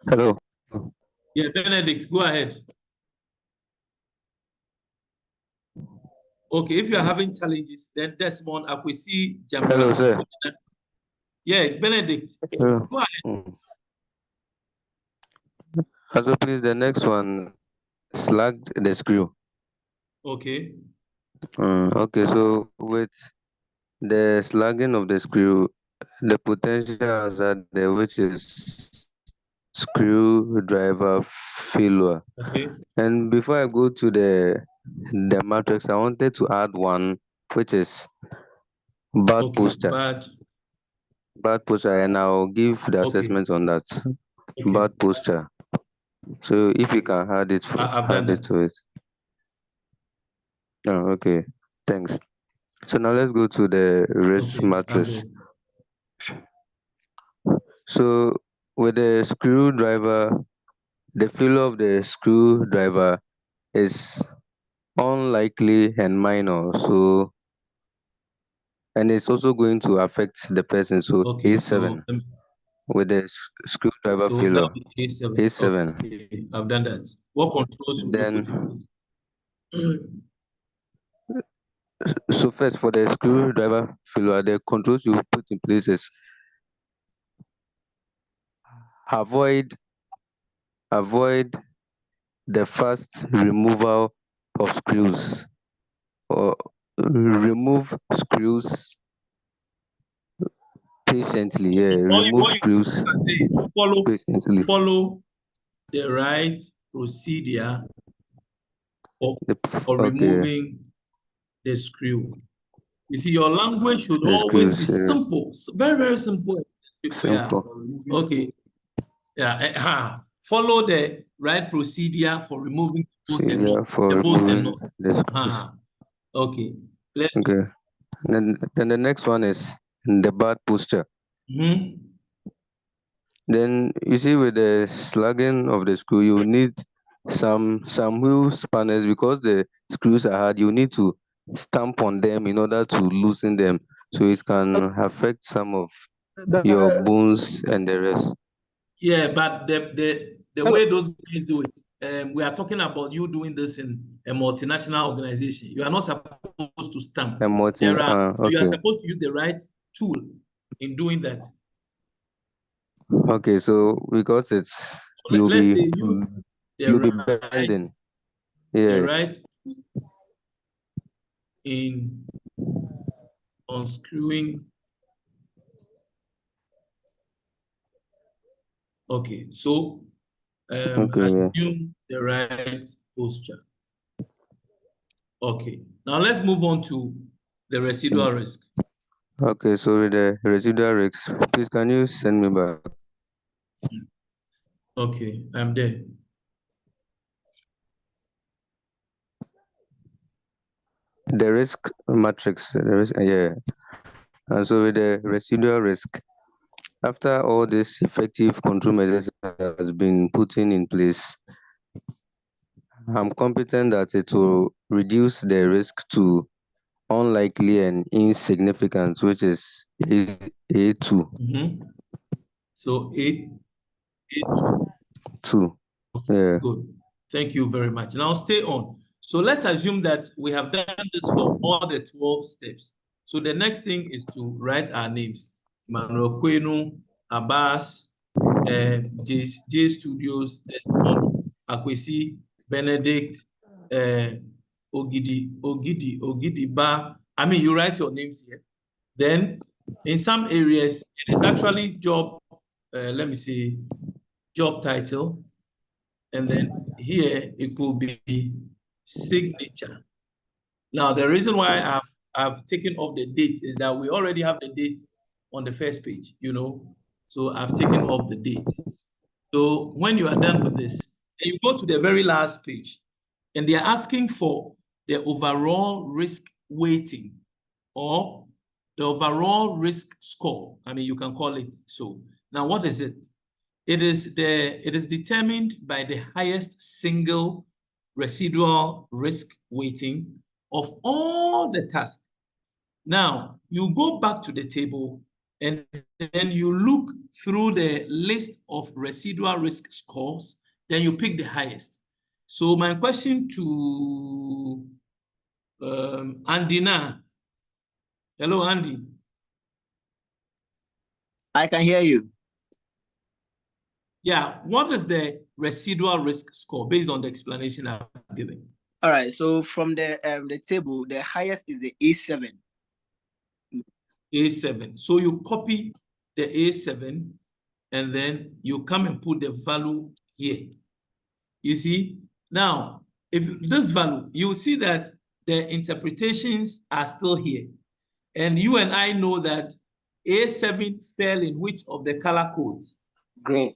Hello. Yeah, Benedict, go ahead. Okay, if you are having challenges, then Desmond, Akwesi, Jamra. Hello, sir. Yeah, Benedict, Hello. go ahead. Also, please, the next one, slugged the screw. Okay. Okay, so with the slugging of the screw, the potential hazard there, which is screwdriver failure. Okay. And before I go to the matrix, I wanted to add one, which is bad posture. Bad posture, and I'll give the assessment on that. Bad posture. So if you can add it, to it. Oh, okay. Thanks. So now let's go to the risk matrix. So with the screwdriver, the failure of the screwdriver is unlikely and minor. So, and it's also going to affect the person. So A7 with the screwdriver failure. That would be A7. A7. Okay, I've done that. What controls would you put in place? So first, for the screwdriver failure, the controls you put in place is avoid the fast removal of screws, or remove screws patiently. Yeah, remove What you screws can say is patiently. follow the right procedure for Okay, removing the screw. You see, your language should the always be screws. Yeah. simple, very, very simple. Yeah. Simple. Okay. Yeah. Follow the right procedure for removing bolt and Procedure nut. for The bolt and removing nut. the screws. Okay. Let's Okay. Then the next one is the bad posture. Then you see, with the slugging of the screw, you need some wheel spanners, because the screws are hard. You need to stamp on them in order to loosen them, so it can affect some of your bones and the rest. Yeah, but the way those guys do it, we are talking about you doing this in a multinational organization. You are not supposed to stamp. So you are Okay. supposed to use the right tool in doing that. Okay, so because it's you'll Let's be say use the you'll be right, bending. the Yeah. right in unscrewing. Okay, so Okay. Yeah. assume the right posture. Okay, now let's move on to the residual risk. Okay, so with the residual risks, please can you send me back? Okay, I'm there. The risk matrix, yeah. And so with the residual risk, after all this effective control measures has been put in place, I'm confident that it will reduce the risk to unlikely and insignificant, which is A2. So A2. 2. Yeah. Good. Thank you very much. Now stay on. So let's assume that we have done this for all the 12 steps. So the next thing is to write our names. Emmanuel Kwenu, Abbas, J Studios, Desmond, Akwesi, Benedict, Ogidi Ba. I mean, you write your names here. Then in some areas, it is actually job, let me see, job title. And then here it could be signature. Now, the reason why I've taken off the date is that we already have the date on the first page, So I've taken off the date. So when you are done with this, then you go to the very last page, and they are asking for the overall risk weighting or the overall risk score. I mean, you can call it so. Now, what is it? It is determined by the highest single residual risk weighting of all the tasks. Now, you go back to the table and then you look through the list of residual risk scores, then you pick the highest. So my question to Andy now. Hello, Andy. I can hear you. Yeah, what is the residual risk score based on the explanation I've given? All right, so from the table, the highest is the A7. A7. So you copy the A7 and then you come and put the value here. You see? Now, if this value, you see that the interpretations are still here. And you and I know that A7 fell in which of the color codes? Green.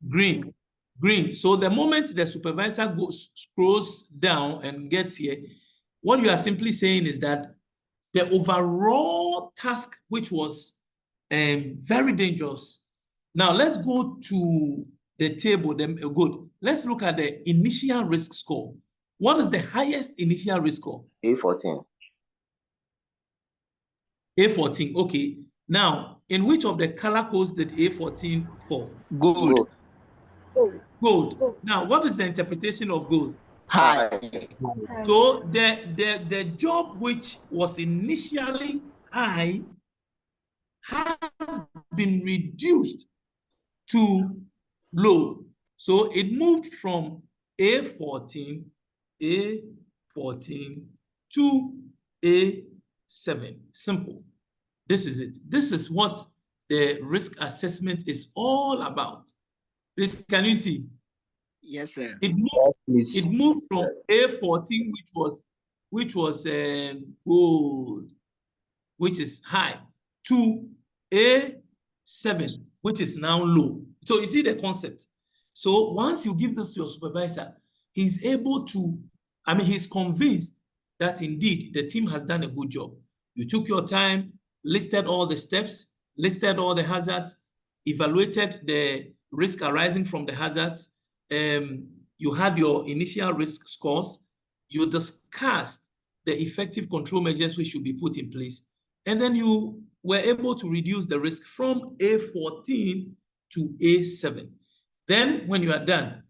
Green. So the moment the supervisor scrolls down and gets here, what you are simply saying is that the overall task, which was very dangerous. Now let's go to the table. Good. Let's look at the initial risk score. What is the highest initial risk score? A14. A14. Okay. Now, in which of the color codes did A14 fall? Gold. Gold. Now, what is the interpretation of gold? High. So the job which was initially high has been reduced to low. So it moved from A14 to A7. Simple. This is it. This is what the risk assessment is all about. Please, can you see? Yes, sir. It moved from A14, which was gold, which is high, to A7, which is now low. So you see the concept. So once you give this to your supervisor, he's able to, he's convinced that indeed the team has done a good job. You took your time, listed all the steps, listed all the hazards, evaluated the risk arising from the hazards. You had your initial risk scores. You discussed the effective control measures which should be put in place. And then you were able to reduce the risk from A14 to A7. Then when you are done,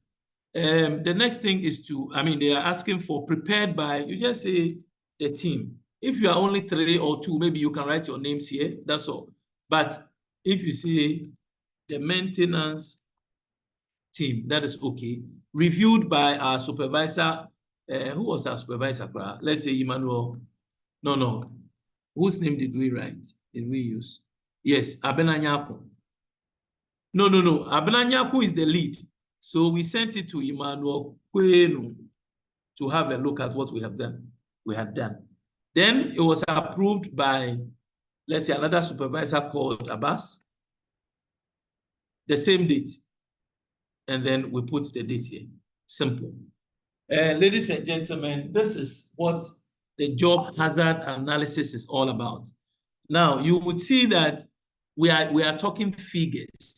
the next thing is they are asking for prepared by, you just say the team. If you are only 3 or 2, maybe you can write your names here, that's all. But if you say the maintenance team, that is okay. Reviewed by our supervisor. Who was our supervisor? Let's say Emmanuel. No. Whose name did we write? Did we use? Yes, Abenanyaku. No. Abenanyaku is the lead. So we sent it to Emmanuel Kwenu to have a look at what we have done. Then it was approved by, let's say, another supervisor called Abbas. The same date. And then we put the date here. Simple. Ladies and gentlemen, this is what the job hazard analysis is all about. Now, you would see that we are talking figures.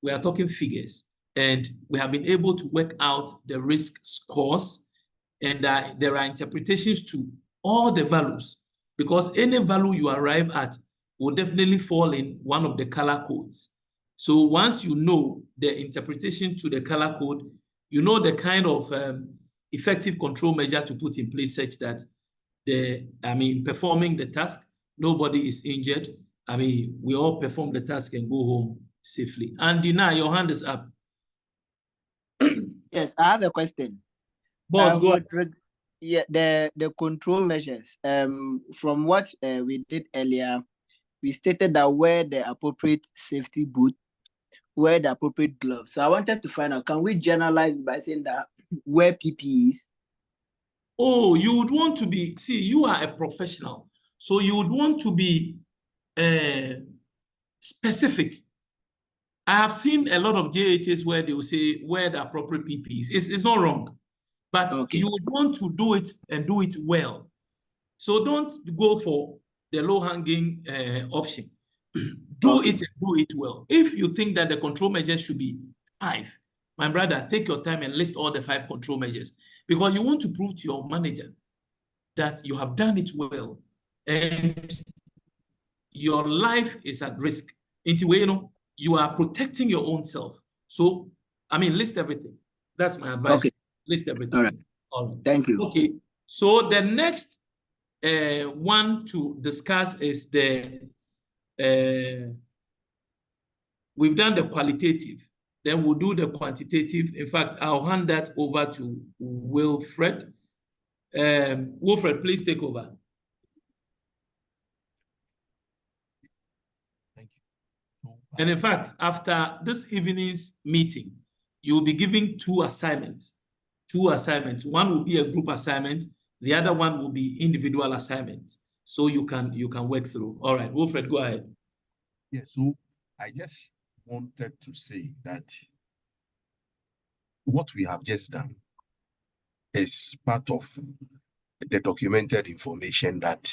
We are talking figures. And we have been able to work out the risk scores. And there are interpretations to all the values. Because any value you arrive at will definitely fall in one of the color codes. So once you know the interpretation to the color code, you know the kind of effective control measure to put in place such that performing the task, nobody is injured. We all perform the task and go home safely. And Dina, your hand is up. Yes, I have a question. Boss, go ahead. Yeah, the control measures. From what we did earlier, we stated that wear the appropriate safety boot, wear the appropriate gloves. So I wanted to find out, can we generalize by saying that wear PPEs? Oh, you would want to be, see, you are a professional. So you would want to be specific. I have seen a lot of JHS where they will say, wear the appropriate PPEs. It's not wrong. But you would want to do it and do it well. So don't go for the low-hanging option. Do it and do it well. If you think that the control measures should be 5, my brother, take your time and list all the 5 control measures, because you want to prove to your manager that you have done it well and your life is at risk. You are protecting your own self. So, list everything. That's my advice. Okay. List everything. All right. Thank you. Okay. So the next one to discuss is we've done the qualitative. Then we'll do the quantitative. In fact, I'll hand that over to Wilfred. Wilfred, please take over. Thank you. And in fact, after this evening's meeting, you'll be given 2 assignments. 2 assignments. One will be a group assignment. The other one will be individual assignments. So you can work through. All right, Wilfred, go ahead. Yes, so I just wanted to say that what we have just done is part of the documented information that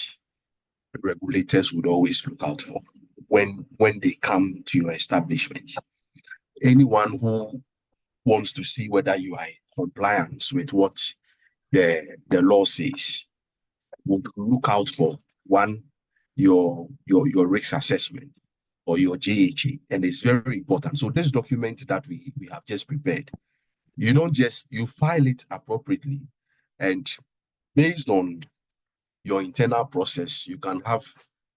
regulators would always look out for when they come to your establishment. Anyone who wants to see whether you are in compliance with what the law says would look out for, one, your risk assessment or your JHA, and it's very important. So this document that we have just prepared, you file it appropriately, and based on your internal process, you can have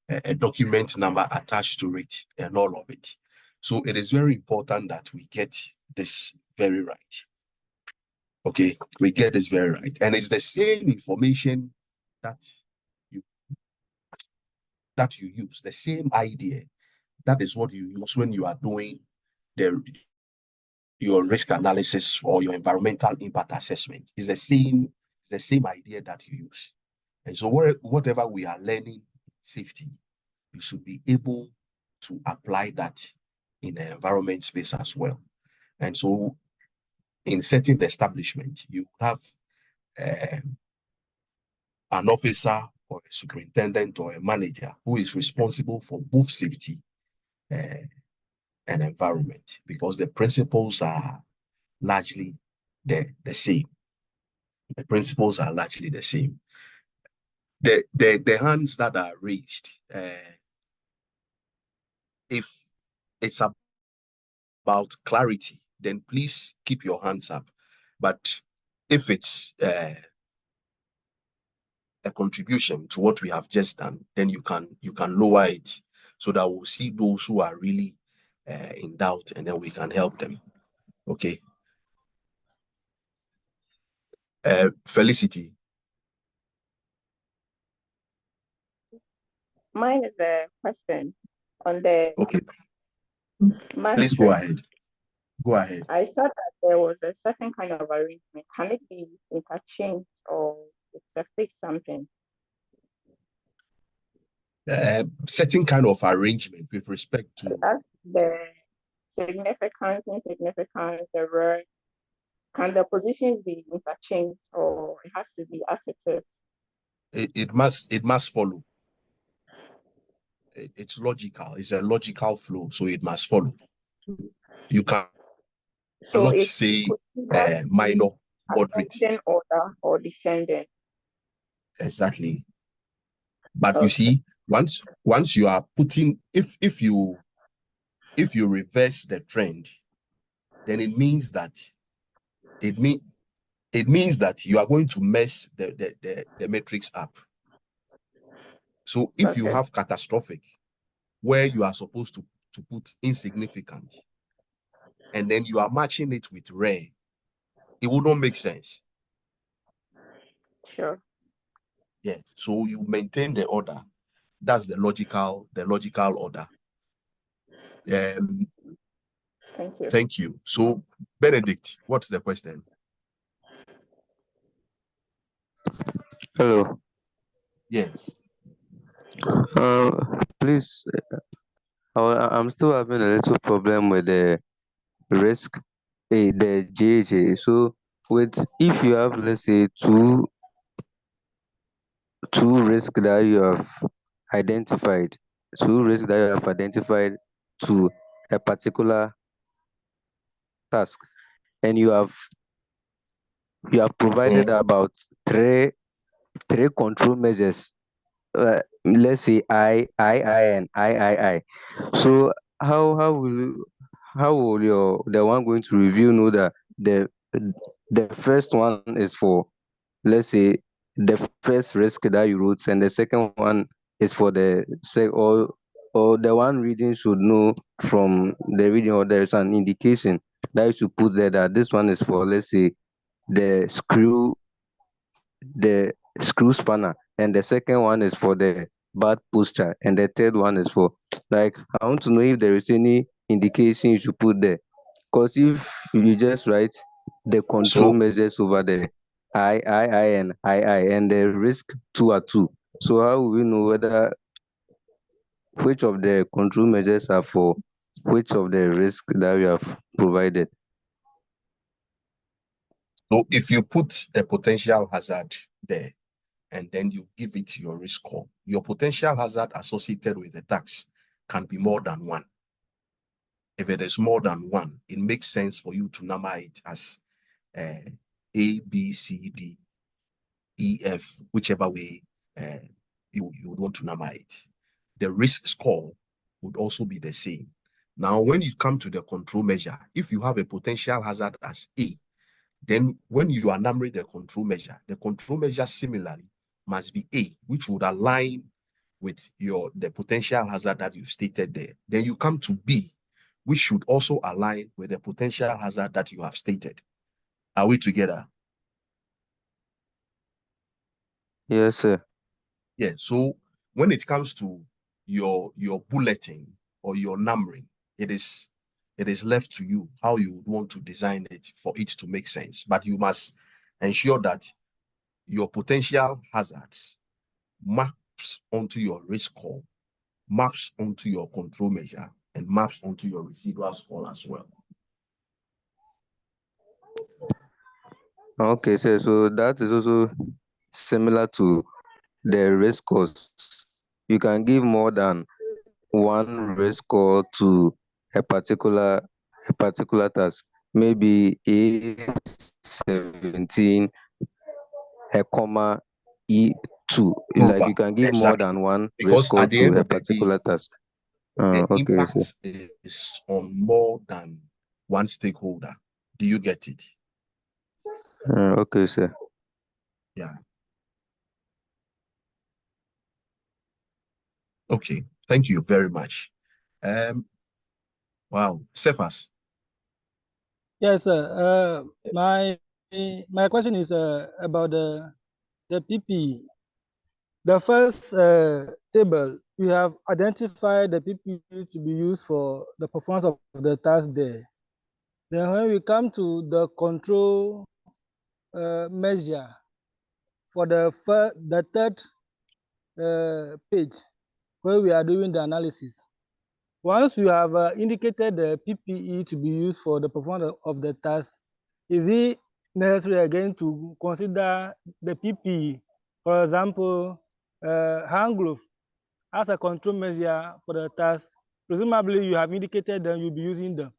a document number attached to it and all of it. So it is very important that we get this very right. Okay, we get this very right. And it's the same information that you use, the same idea. That is what you use when you are doing your risk analysis or your environmental impact assessment. It's the same idea that you use. And so whatever we are learning in safety, you should be able to apply that in the environment space as well. And so in certain establishment, you have an officer or a superintendent or a manager who is responsible for both safety and environment, because the principles are largely the same. The principles are largely the same. The hands that are raised, if it's about clarity, then please keep your hands up. But if it's a contribution to what we have just done, then you can lower it so that we'll see those who are really in doubt, and then we can help them. Okay. Felicity. Mine is a question on the Okay. matrix. Please go ahead. Go ahead. I saw that there was a certain kind of arrangement. Can it be interchanged or it's a fixed something? Certain kind of arrangement with respect to That's the significance, insignificance, the word. Can the positions be interchanged or it has to be as it is? it must follow. It's logical. It's a logical flow, so it must follow. You cannot say minor, moderate. Ascending order or descending. Exactly. But you see, once you are putting, if you reverse the trend, then it means that you are going to mess the matrix up. So if you have catastrophic, where you are supposed to put insignificant, and then you are matching it with rare, it would not make sense. Sure. Yes. So you maintain the order. That's the logical order. Thank you. Thank you. So Benedict, what's the question? Hello. Yes. Please, I'm still having a little problem with the risk, the JJ. So, if you have, let's say, two risks that you have identified, to a particular task, and you have provided about three control measures. Let's say I and I. So how will the one going to review know that the first one is for, let's say, the first risk that you wrote, and the second one is for the or the one reading should know from the reading, or there is an indication that you should put there that this one is for, let's say, the screw spanner, and the second one is for the bad posture, and the third one is for, like, I want to know if there is any indication you should put there, because if you just write the control measures over there, I and and the risk 2 are 2, so how will we know which of the control measures are for which of the risk that we have provided? So if you put a potential hazard there, and then you give it your risk score, your potential hazard associated with the tax can be more than one. If it is more than one, it makes sense for you to number it as A, B, C, D, E, F, whichever way you would want to number it. The risk score would also be the same. Now, when you come to the control measure, if you have a potential hazard as A, then when you are numbering the control measure similarly must be A, which would align with the potential hazard that you stated there. Then you come to B, which should also align with the potential hazard that you have stated. Are we together? Yes, sir. Yeah. So when it comes to your bulleting or your numbering, it is left to you how you would want to design it for it to make sense. But you must ensure that your potential hazards maps onto your risk score, maps onto your control measure, and maps onto your residual score as well. Okay, sir. So that is also similar to the risk scores. You can give more than one risk score to a particular task. Maybe A17, a comma, E2. Like you can give more than one risk Because score at the to end a of the day, particular task. the Okay, sir. impact is on more than one stakeholder. Do you get it? Okay, sir. Yeah. Okay. Thank you very much. Wow. Cephas. Yes, sir. My question is about the PPE. The first table, we have identified the PPE to be used for the performance of the task there. Then when we come to the control measure for the third page, where we are doing the analysis, once you have indicated the PPE to be used for the performance of the task, is it necessary again to consider the PPE, for example, hand glove, as a control measure for the task? Presumably, you have indicated that you'll be using them.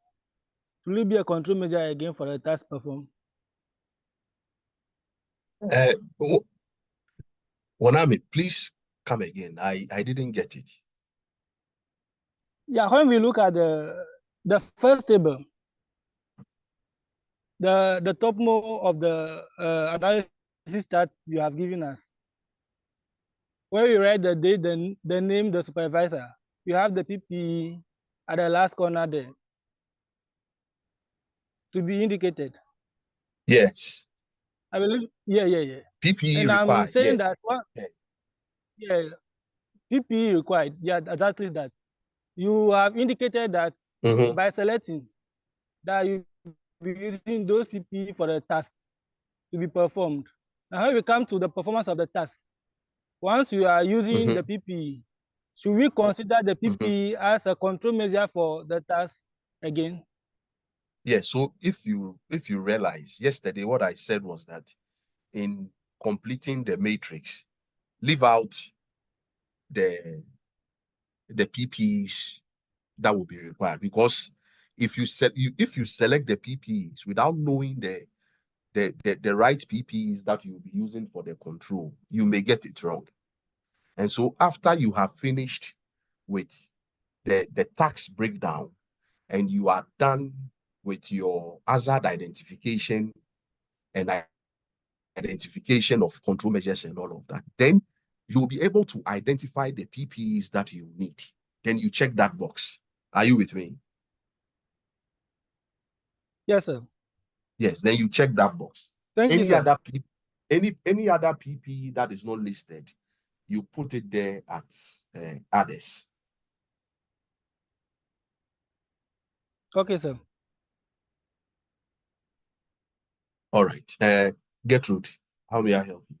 Will it be a control measure again for the task performed? Wanami, please come again. I didn't get it. Yeah, when we look at the first table, the topmost of the analysis chart you have given us, where we write the date, the name, the supervisor, you have the PPE at the last corner there to be indicated. Yes. I believe, yeah. PPE and required. I'm saying Yeah. that PPE required. Yeah, exactly that. You have indicated that by selecting that you be using those PPE for the task to be performed. Now, when we come to the performance of the task, once you are using the PPE, should we consider the PPE as a control measure for the task again? Yes. So if you realize yesterday, what I said was that in completing the matrix, leave out the PPEs that will be required, because if you select the PPEs without knowing the right PPEs that you'll be using for the control, you may get it wrong. And so after you have finished with the tax breakdown and you are done with your hazard identification and identification of control measures and all of that, then you'll be able to identify the PPEs that you need. Then you check that box. Are you with me? Yes, sir. Yes, then you check that box. Thank you, sir. Any other PPE that is not listed, you put it there at others. Okay, sir. All right. Gertrude, how may I help you?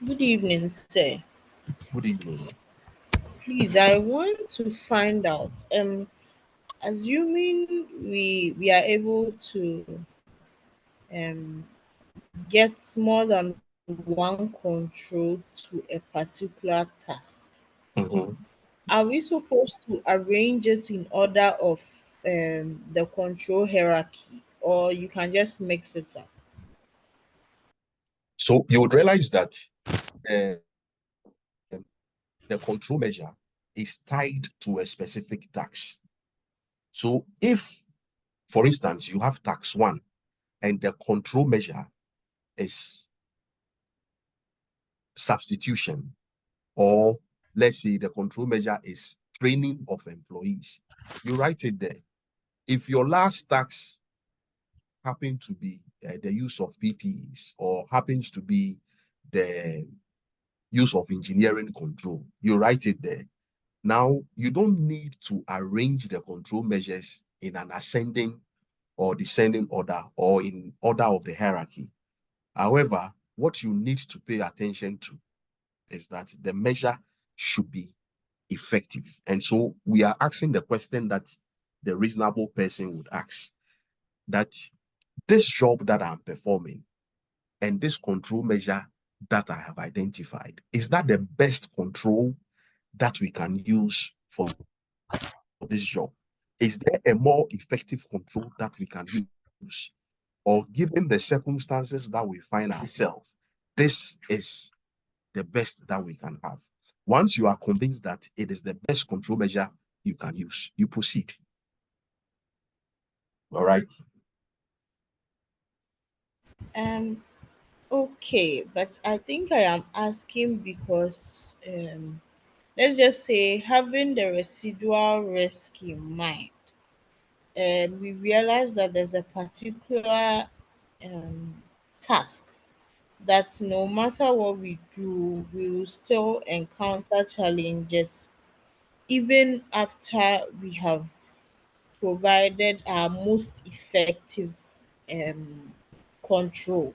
Good evening, sir. Good evening. Please, I want to find out. Assuming we are able to get more than one control to a particular task, are we supposed to arrange it in order of the control hierarchy, or you can just mix it up? So you would realize that the control measure is tied to a specific tax. So if, for instance, you have tax 1 and the control measure is substitution, or let's say the control measure is training of employees. You write it there. If your last task happen to be the use of PPEs or happens to be the use of engineering control, you write it there. Now, you don't need to arrange the control measures in an ascending or descending order or in order of the hierarchy. However, what you need to pay attention to is that the measure should be effective. And so we are asking the question that the reasonable person would ask, that this job that I'm performing and this control measure that I have identified, is that the best control that we can use for this job? Is there a more effective control that we can use? Or given the circumstances that we find ourselves, this is the best that we can have. Once you are convinced that it is the best control measure you can use, you proceed. All right. Okay, but I think I am asking because let's just say having the residual risk in mind, we realize that there's a particular task that no matter what we do, we will still encounter challenges even after we have provided our most effective um, control.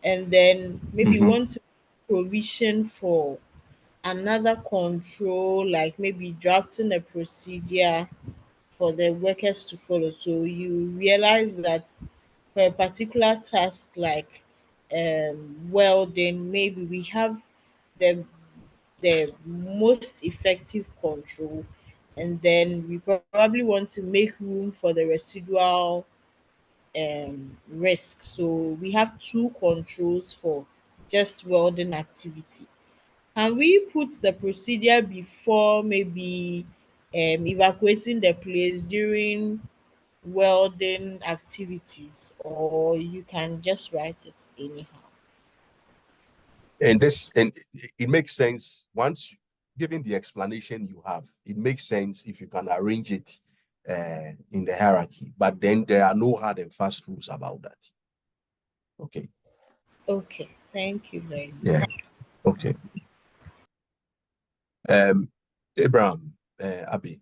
And then maybe want to provision for another control, like maybe drafting a procedure for the workers to follow. So you realize that for a particular task like welding, maybe we have the most effective control, and then we probably want to make room for the residual risk. So we have two controls for just welding activity. Can we put the procedure before maybe evacuating the place during welding activities, or you can just write it anyhow? And it makes sense once given the explanation you have, it makes sense if you can arrange it in the hierarchy, but then there are no hard and fast rules about that. Okay. Okay, thank you very much. Yeah. Okay. Abraham, Abi.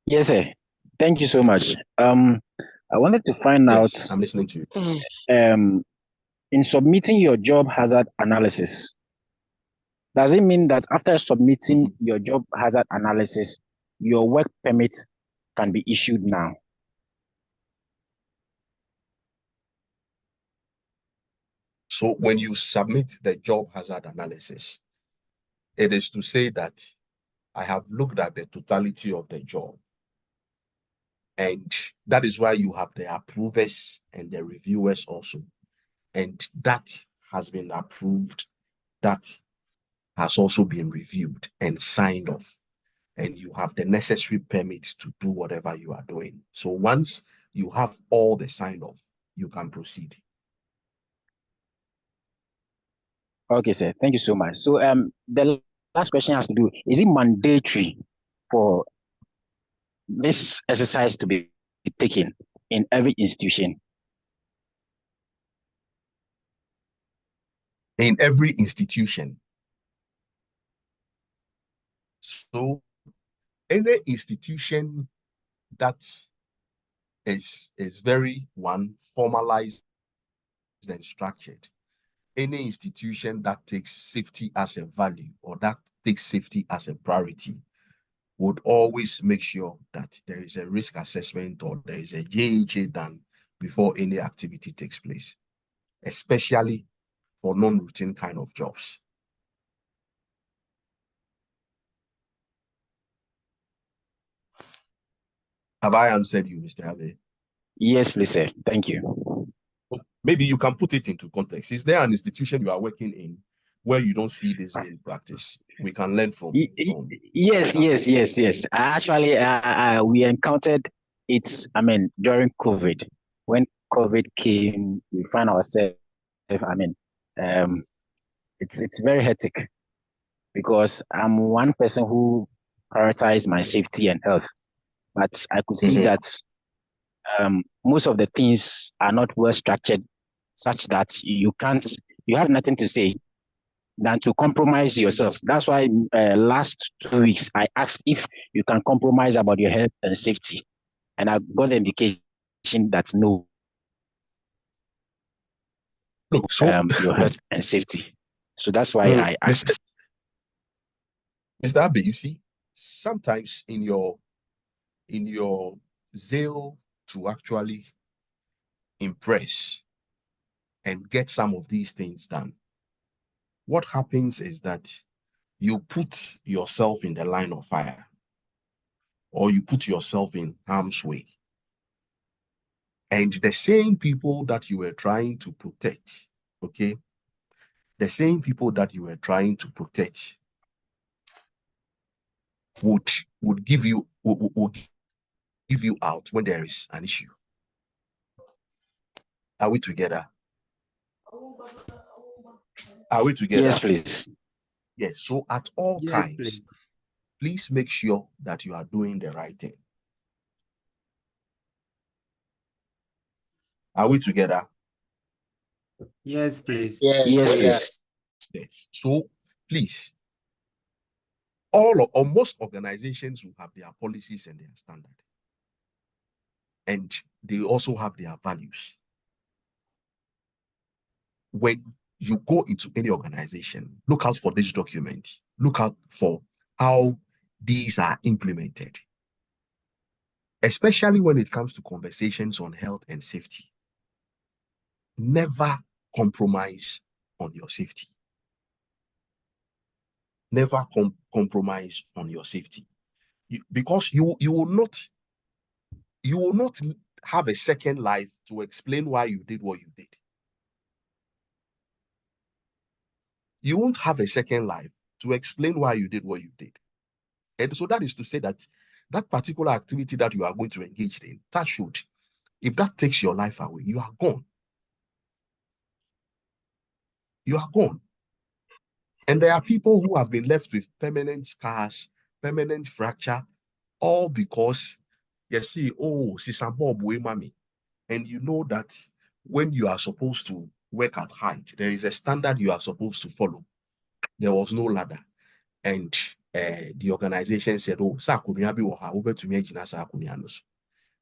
Yes, sir. Thank you so much. I wanted to find out, Yes, I'm listening to you. in submitting your job hazard analysis, does it mean that after submitting your job hazard analysis, your work permit can be issued now? So when you submit the job hazard analysis, it is to say that I have looked at the totality of the job. And that is why you have the approvers and the reviewers also. And that has been approved. That has also been reviewed and signed off. And you have the necessary permits to do whatever you are doing. So once you have all the signed off, you can proceed. Okay, sir. Thank you so much. So the last question has to do, is it mandatory for this exercise to be taken in every institution? In every institution. So any institution that is very formalized and structured, any institution that takes safety as a value or that takes safety as a priority would always make sure that there is a risk assessment or there is a JHA done before any activity takes place, especially for non-routine kind of jobs. Have I answered you, Mr. Abe? Yes, please, sir. Thank you. Maybe you can put it into context. Is there an institution you are working in where you don't see this being practiced? We can learn from. Yes. Actually, we encountered it, during COVID. When COVID came, we found ourselves, it's very hectic because I'm one person who prioritize my safety and health. But I could see that most of the things are not well structured, such that you have nothing to say than to compromise yourself. That's why last 2 weeks I asked if you can compromise about your health and safety, and I got the indication that no. Look, so your health and safety. So that's why I asked. Mr. Abe, you see, sometimes in your zeal to actually impress and get some of these things done, what happens is that you put yourself in the line of fire, or you put yourself in harm's way. And the same people that you were trying to protect, okay, the same people that you were trying to protect would give you out when there is an issue. Are we together? Are we together? Yes, please. Yes. So at all times, please make sure that you are doing the right thing. Are we together? Yes, please. Yes, please. Yes. So please, all or most organizations will have their policies and their standard, and they also have their values. When you go into any organization, look out for this document. Look out for how these are implemented, especially when it comes to conversations on health and safety. Never compromise on your safety. Never compromise on your safety, because you will not have a second life to explain why you did what you did. You won't have a second life to explain why you did what you did. And so that is to say that that particular activity that you are going to engage in, if that takes your life away, you are gone. You are gone. And there are people who have been left with permanent scars, permanent fracture, all because you see, oh, mommy. And you know that when you are supposed to work at height, there is a standard you are supposed to follow. There was no ladder. And the organization said, oh,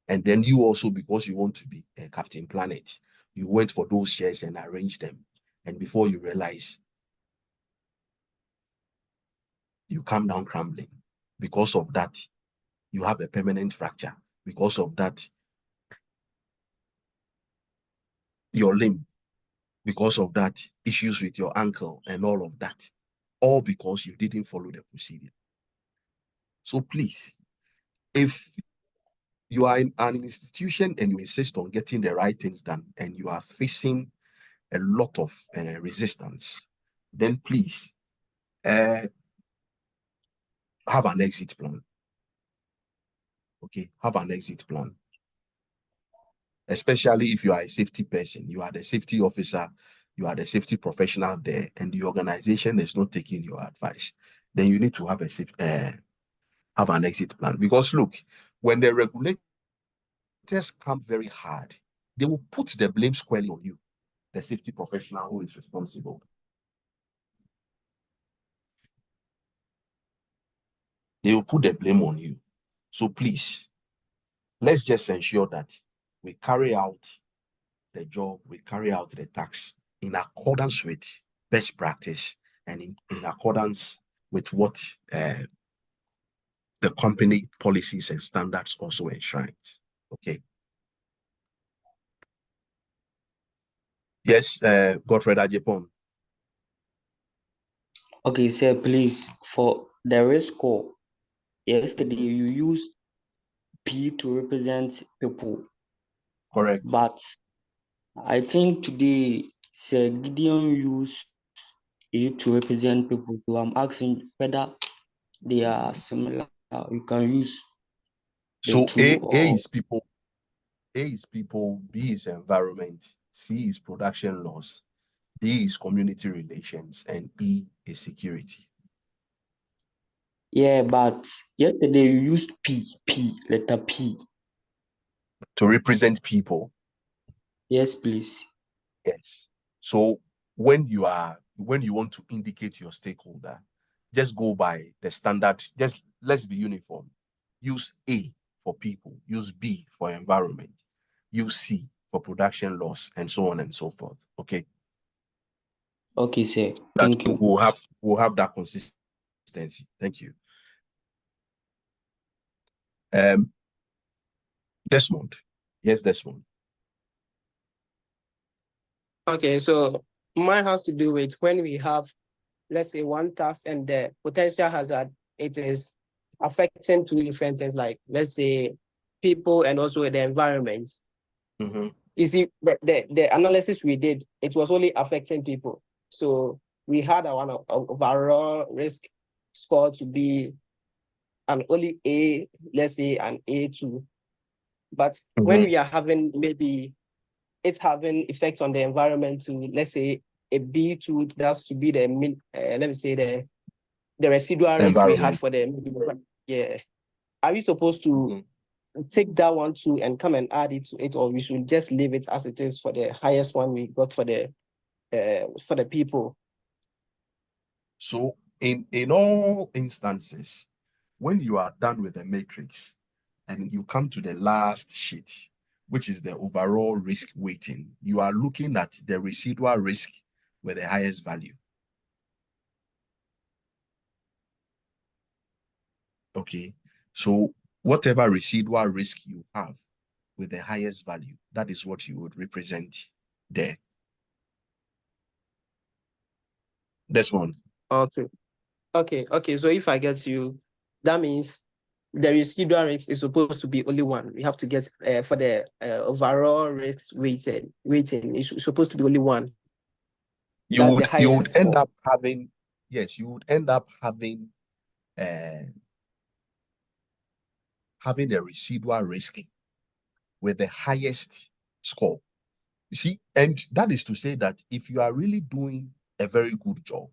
and then you also, because you want to be Captain Planet, you went for those chairs and arranged them. And before you realize, you come down crumbling. Because of that, you have a permanent fracture. Because of that, your limb. Because of that, issues with your ankle and all of that. All because you didn't follow the procedure. So please, if you are in an institution and you insist on getting the right things done and you are facing a lot of resistance, then please have an exit plan. Okay, have an exit plan. Especially if you are a safety person, you are the safety officer, you are the safety professional there, and the organization is not taking your advice, then you need to have an exit plan. Because look, when the regulators come very hard, they will put the blame squarely on you, the safety professional who is responsible. They will put the blame on you. So please, let's just ensure that we carry out the job, we carry out the task in accordance with best practice and in accordance with what the company policies and standards also enshrine. Okay. Yes, Godfred Ajepon. Okay, sir, please, for the risk score, yesterday you used P to represent people. Correct. But I think today, Sir Gideon used A to represent people. So I'm asking whether they are similar. You can use So two A is people, A is people, B is environment, C is production loss, D is community relations, and E is security. Yeah, but yesterday you used letter P. To represent people. Yes, please. Yes. So when you want to indicate your stakeholder, just go by the standard. Just let's be uniform. Use A for people, use B for environment, use C for production loss, and so on and so forth. Okay. Okay, sir. Thank you. We'll have that consistency. Thank you. Desmond. Yes, Desmond. Okay, so mine has to do with when we have, let's say, one task and the potential hazard, it is affecting two different things, like, let's say, people and also the environment. Mm-hmm. You see, the analysis we did, it was only affecting people. So we had our overall risk score to be an only A, let's say an A2. But when we are having maybe it's having effects on the environment to, let's say, a B2, that's to be the let me say the residual risk we had for the, yeah. Are we supposed to take that one too and come and add it to it, or we should just leave it as it is for the highest one we got for the people? So in all instances, when you are done with the matrix and you come to the last sheet, which is the overall risk weighting, you are looking at the residual risk with the highest value. Okay, so whatever residual risk you have with the highest value, that is what you would represent there. This one. Okay. So if I get you, that means the residual risk is supposed to be only one. We have to get for the overall risk weighting. It's supposed to be only one. You would end up having, yes, you would end up having a residual risk with the highest score. You see, and that is to say that if you are really doing a very good job,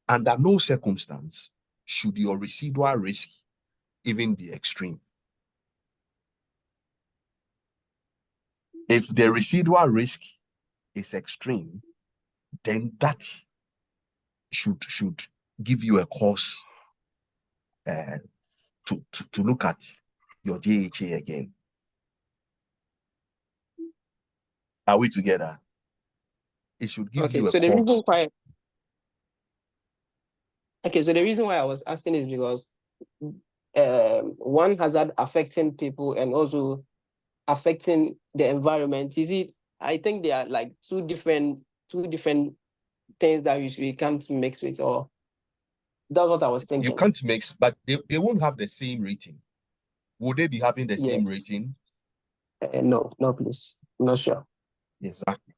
under no circumstance should your residual risk even be extreme. If the residual risk is extreme, then that should give you a cause to look at your JHA again. Are we together? It should give you a cause. So the reason why I was asking is because one hazard affecting people and also affecting the environment. Is it? I think they are like two different things that we can't mix with, or that's what I was thinking. You can't mix, but they won't have the same rating. Would they be having the same rating? No, please. Not sure. Exactly.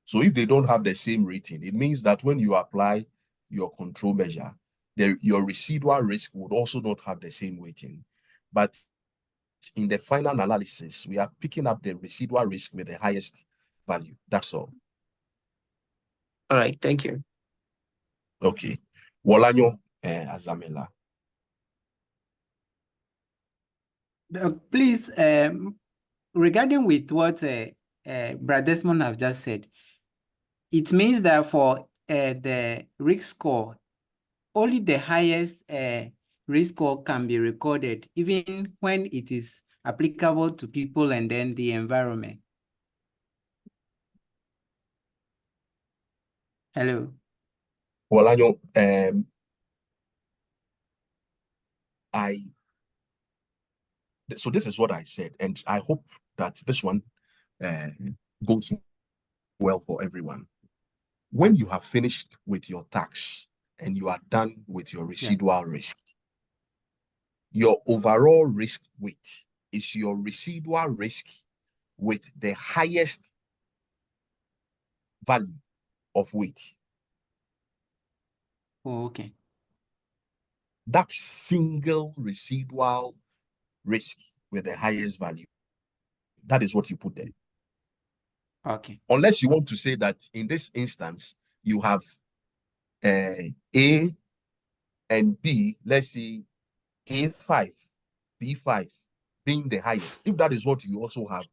So if they don't have the same rating, it means that when you apply your control measure, your residual risk would also not have the same weighting. But in the final analysis, we are picking up the residual risk with the highest value. That's all. All right. Thank you. Okay. Wolanyo Azamela. Please, regarding with what Brother Desmond have just said, it means that for the risk score, only the highest risk score can be recorded, even when it is applicable to people and then the environment. Hello. Wolanyo, so this is what I said, and I hope that this one goes well for everyone. When you have finished with your tax and you are done with your residual risk, your overall risk weight is your residual risk with the highest value of weight. Oh, okay. That single residual risk with the highest value that is what you put there. Okay. Unless you want to say that in this instance, you have A and B, let's say A5, B5 being the highest. If that is what you also have,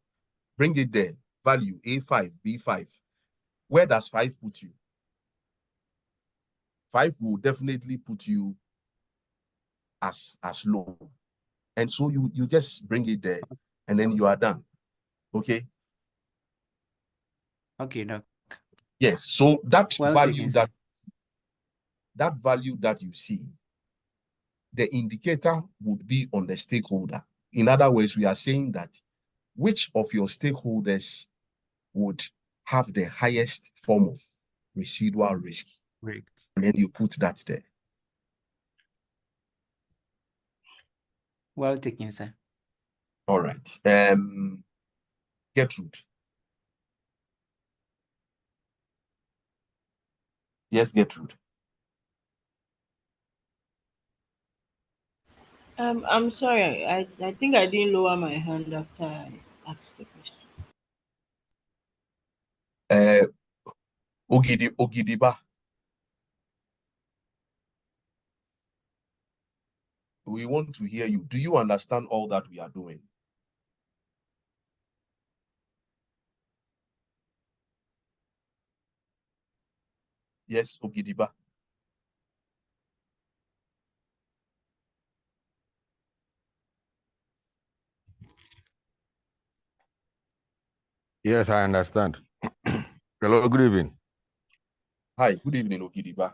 bring it there. Value A5, B5. Where does 5 put you? 5 will definitely put you as low. And so you just bring it there and then you are done. Okay? Okay, Doc. Yes. So that Well value taken, that value that you see, the indicator would be on the stakeholder. In other words, we are saying that which of your stakeholders would have the highest form of residual risk. Great. And then you put that there. Well taken, sir. All right. Gertrude. Yes, Gertrude. I'm sorry. I think I didn't lower my hand after I asked the question. Ogidiba. We want to hear you. Do you understand all that we are doing? Yes, Ogidiba. Yes, I understand. Hello, good evening. Hi, good evening, Ogidiba.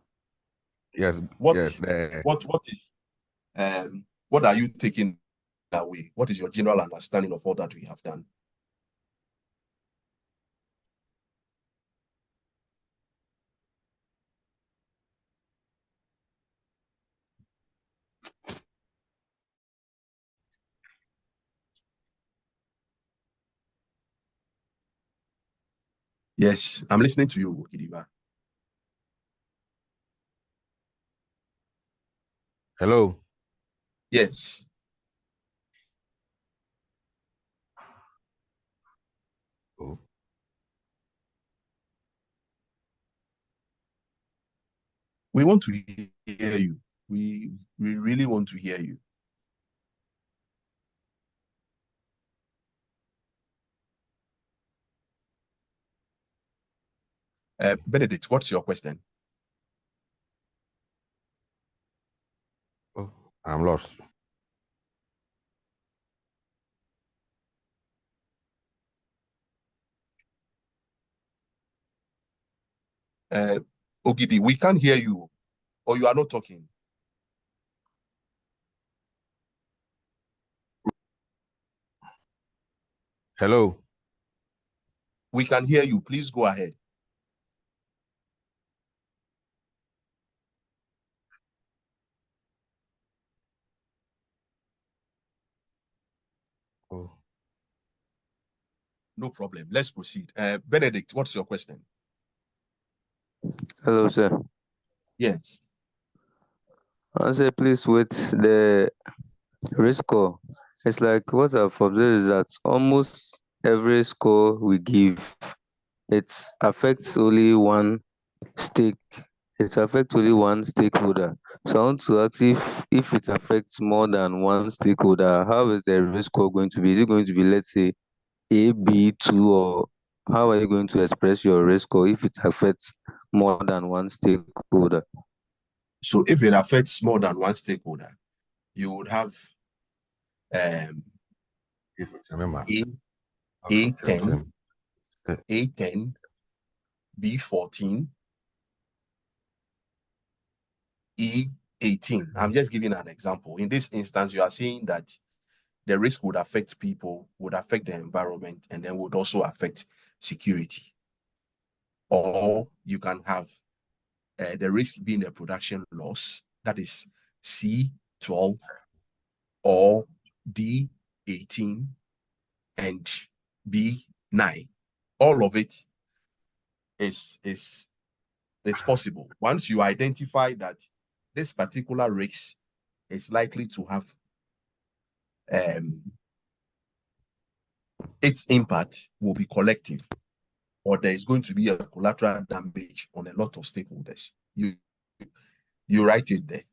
Yes, What are you taking away? What is your general understanding of all that we have done? Yes, I'm listening to you, Ogidiba. Hello. Yes. Oh. We want to hear you. We really want to hear you. Benedict, what's your question? Oh, I'm lost. Ogidi, we can't hear you, or you are not talking. Hello. We can hear you. Please go ahead. Oh. No problem. Let's proceed. Benedict, what's your question? Hello, sir. Yes. Answer, please, with the risk score. It's like what I've observed is that almost every score we give, it affects only one stake. It affects only one stakeholder. So I want to ask if it affects more than one stakeholder, how is the risk score going to be? Is it going to be, let's say, A, B, 2, or how are you going to express your risk score if it affects more than one stakeholder? So if it affects more than one stakeholder, you would have A10, A10, B14, E18. I'm just giving an example. In this instance, you are saying that the risk would affect people, would affect the environment, and then would also affect security. Or you can have the risk being a production loss, that is C12 or D18 and B9. All of it is possible. Once you identify that this particular risk is likely to have its impact will be collective, or there is going to be a collateral damage on a lot of stakeholders. You write it there.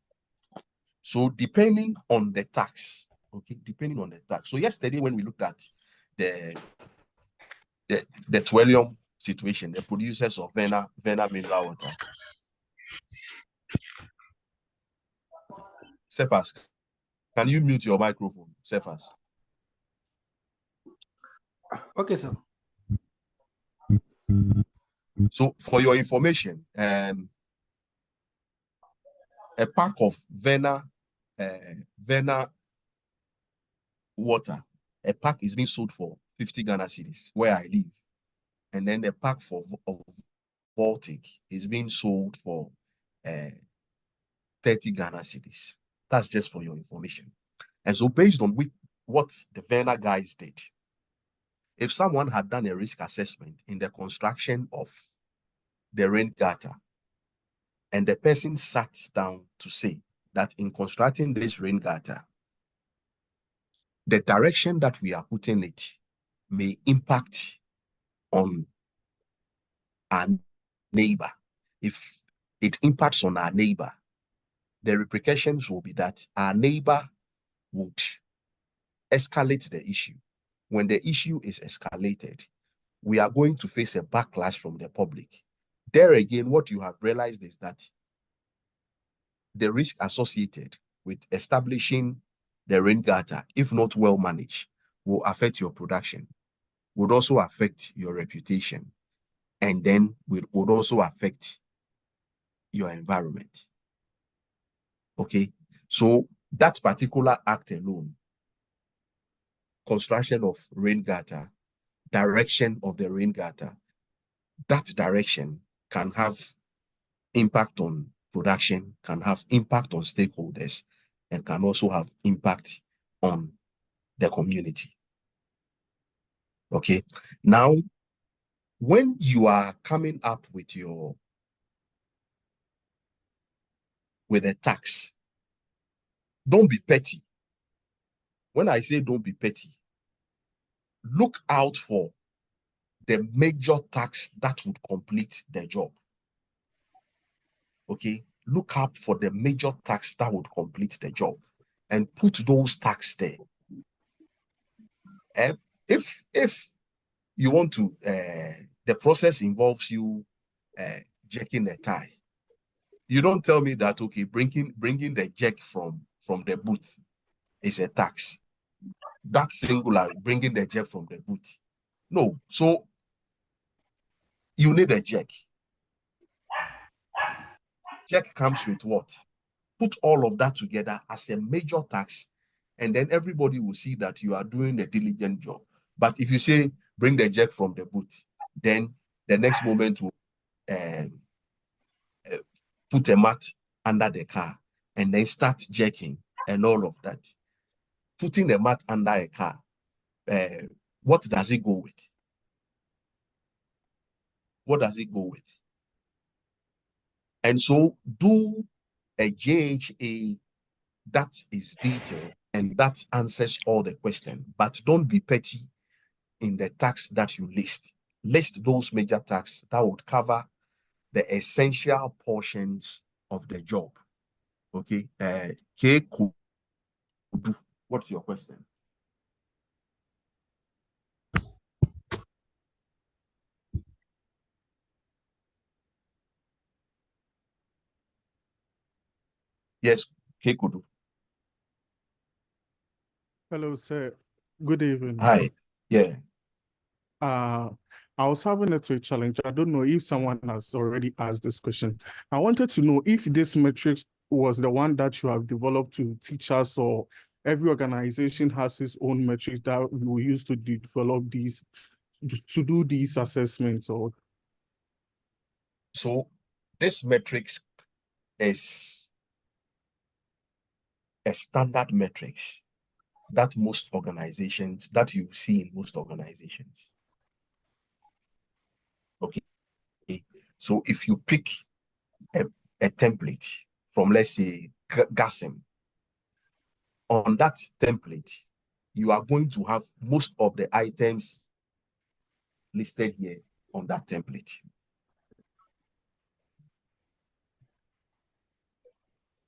So depending on the tax, okay, depending on the tax. So yesterday when we looked at the Twellium situation, the producers of Vena mineral water. Cephas, can you mute your microphone, Cephas? Okay, sir. So for your information, a pack of Vena water, a pack is being sold for 50 Ghana cedis where I live. And then the pack of Baltic is being sold for 30 Ghana cedis. That's just for your information. And so based on what the Vena guys did, if someone had done a risk assessment in the construction of the rain gutter, and the person sat down to say that in constructing this rain gutter, the direction that we are putting it may impact on our neighbor. If it impacts on our neighbor, the repercussions will be that our neighbor would escalate the issue. When the issue is escalated, we are going to face a backlash from the public. There again, what you have realized is that the risk associated with establishing the rain gutter, if not well managed, will affect your production, would also affect your reputation, and then would also affect your environment. Okay, so that particular act alone, construction of rain gutter, direction of the rain gutter, that direction can have impact on production, can have impact on stakeholders, and can also have impact on the community. Okay, now when you are coming up with a tax, don't be petty. When I say don't be petty, look out for the major tax that would complete the job. Okay, look up for the major tax that would complete the job and put those tax there. If you want to, the process involves you jacking the tie. You don't tell me that, okay, bringing the jack from the booth is a tax. That's singular, bringing the jack from the booth. No, so you need a jack. Jack comes with what? Put all of that together as a major tax, and then everybody will see that you are doing a diligent job. But if you say, bring the jack from the booth, then the next moment will put a mat under the car and then start jacking and all of that. Putting the mat under a car, what does it go with? What does it go with? And so do a JHA that is detailed and that answers all the questions, but don't be petty in the tax that you list. List those major tax that would cover the essential portions of the job. Okay. What's your question? Yes, Kekudu. Hello, sir. Good evening. Hi. Yeah. I was having a Twitter challenge. I don't know if someone has already asked this question. I wanted to know if this matrix was the one that you have developed to teach us, or every organization has its own metrics that we use to develop these, to do these assessments. Or so this matrix is a standard matrix that most organizations, that you see in most organizations. Okay. So if you pick a template from, let's say, GASM, on that template, you are going to have most of the items listed here on that template.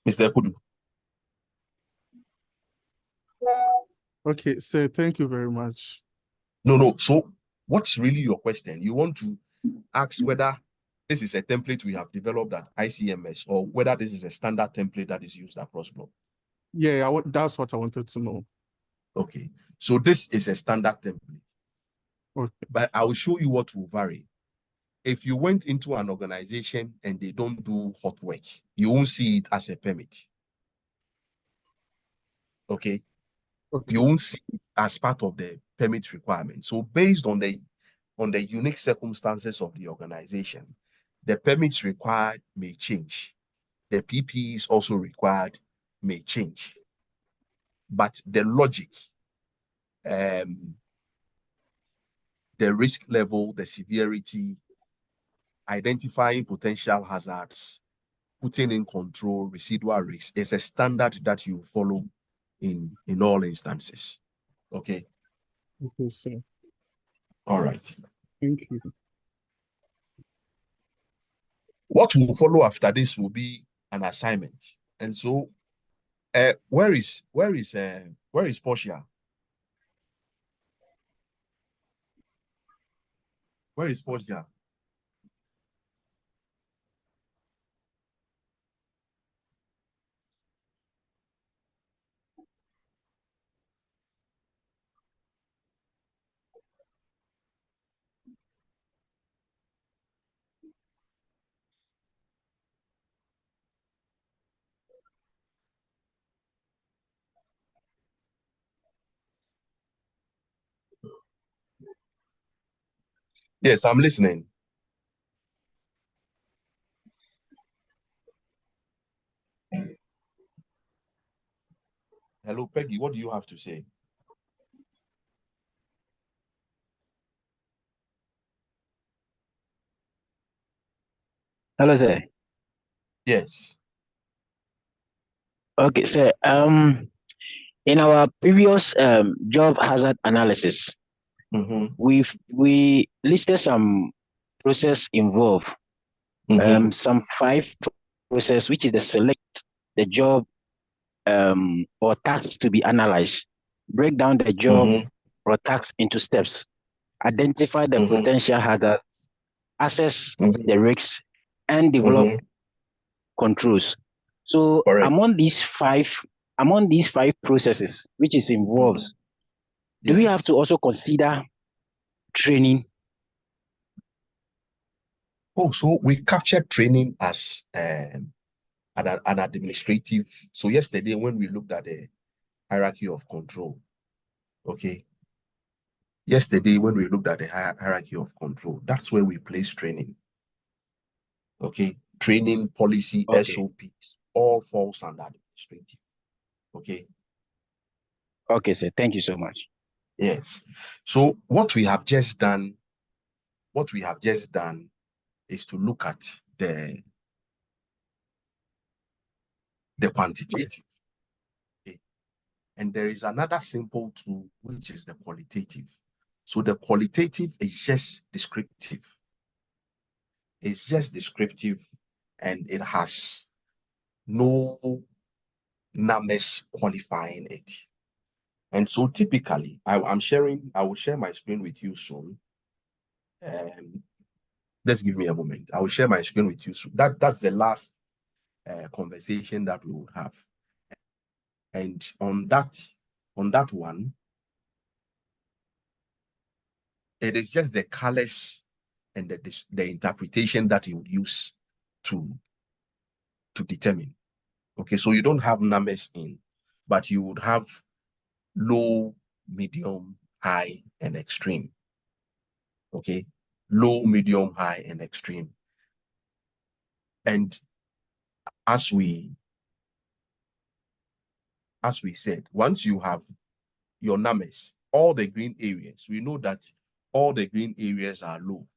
Mr. Kudu. Okay, so thank you very much. No. So what's really your question? You want to ask whether this is a template we have developed at ICMS or whether this is a standard template that is used across block? Yeah, that's what I wanted to know. Okay, so this is a standard template. Okay. But I will show you what will vary. If you went into an organization and they don't do hot work, you won't see it as a permit. Okay. You won't see it as part of the permit requirement. So based on the unique circumstances of the organization, the permits required may change. The PPEs also required may change. But the logic, the risk level, the severity, identifying potential hazards, putting in control, residual risk is a standard that you follow in all instances. Okay. Okay, sir. All right. Thank you. What will follow after this will be an assignment. And so, where is Portia? Where is Portia? Yes, I'm listening. Hello, Peggy, what do you have to say? Hello, sir. Yes. Okay, sir. In our previous job hazard analysis, we listed some process involved. Some 5 process, which is the select the job or tasks to be analyzed, break down the job or task into steps, identify the potential hazards, assess the risks, and develop controls. So among these five processes which is involved, do we have to also consider training? Oh, so we captured training as an administrative. So yesterday when we looked at the hierarchy of control, okay. Yesterday when we looked at the hierarchy of control, that's where we place training. Okay, training, policy, SOPs, all falls under administrative. Okay. Okay, sir. Thank you so much. Yes. So what we have just done is to look at the quantitative. Okay. And there is another simple tool, which is the qualitative. So the qualitative is just descriptive. It's just descriptive, and it has no numbers qualifying it. And so typically, I will share my screen with you soon. Just give me a moment. I will share my screen with you soon. That's the last conversation that we will have. And on that one, it is just the colors and the interpretation that you would use to determine. Okay, so you don't have numbers in, but you would have low, medium, high, and extreme. Okay, low, medium, high, and extreme. And as we said, once you have your numbers, all the green areas, we know that all the green areas are low.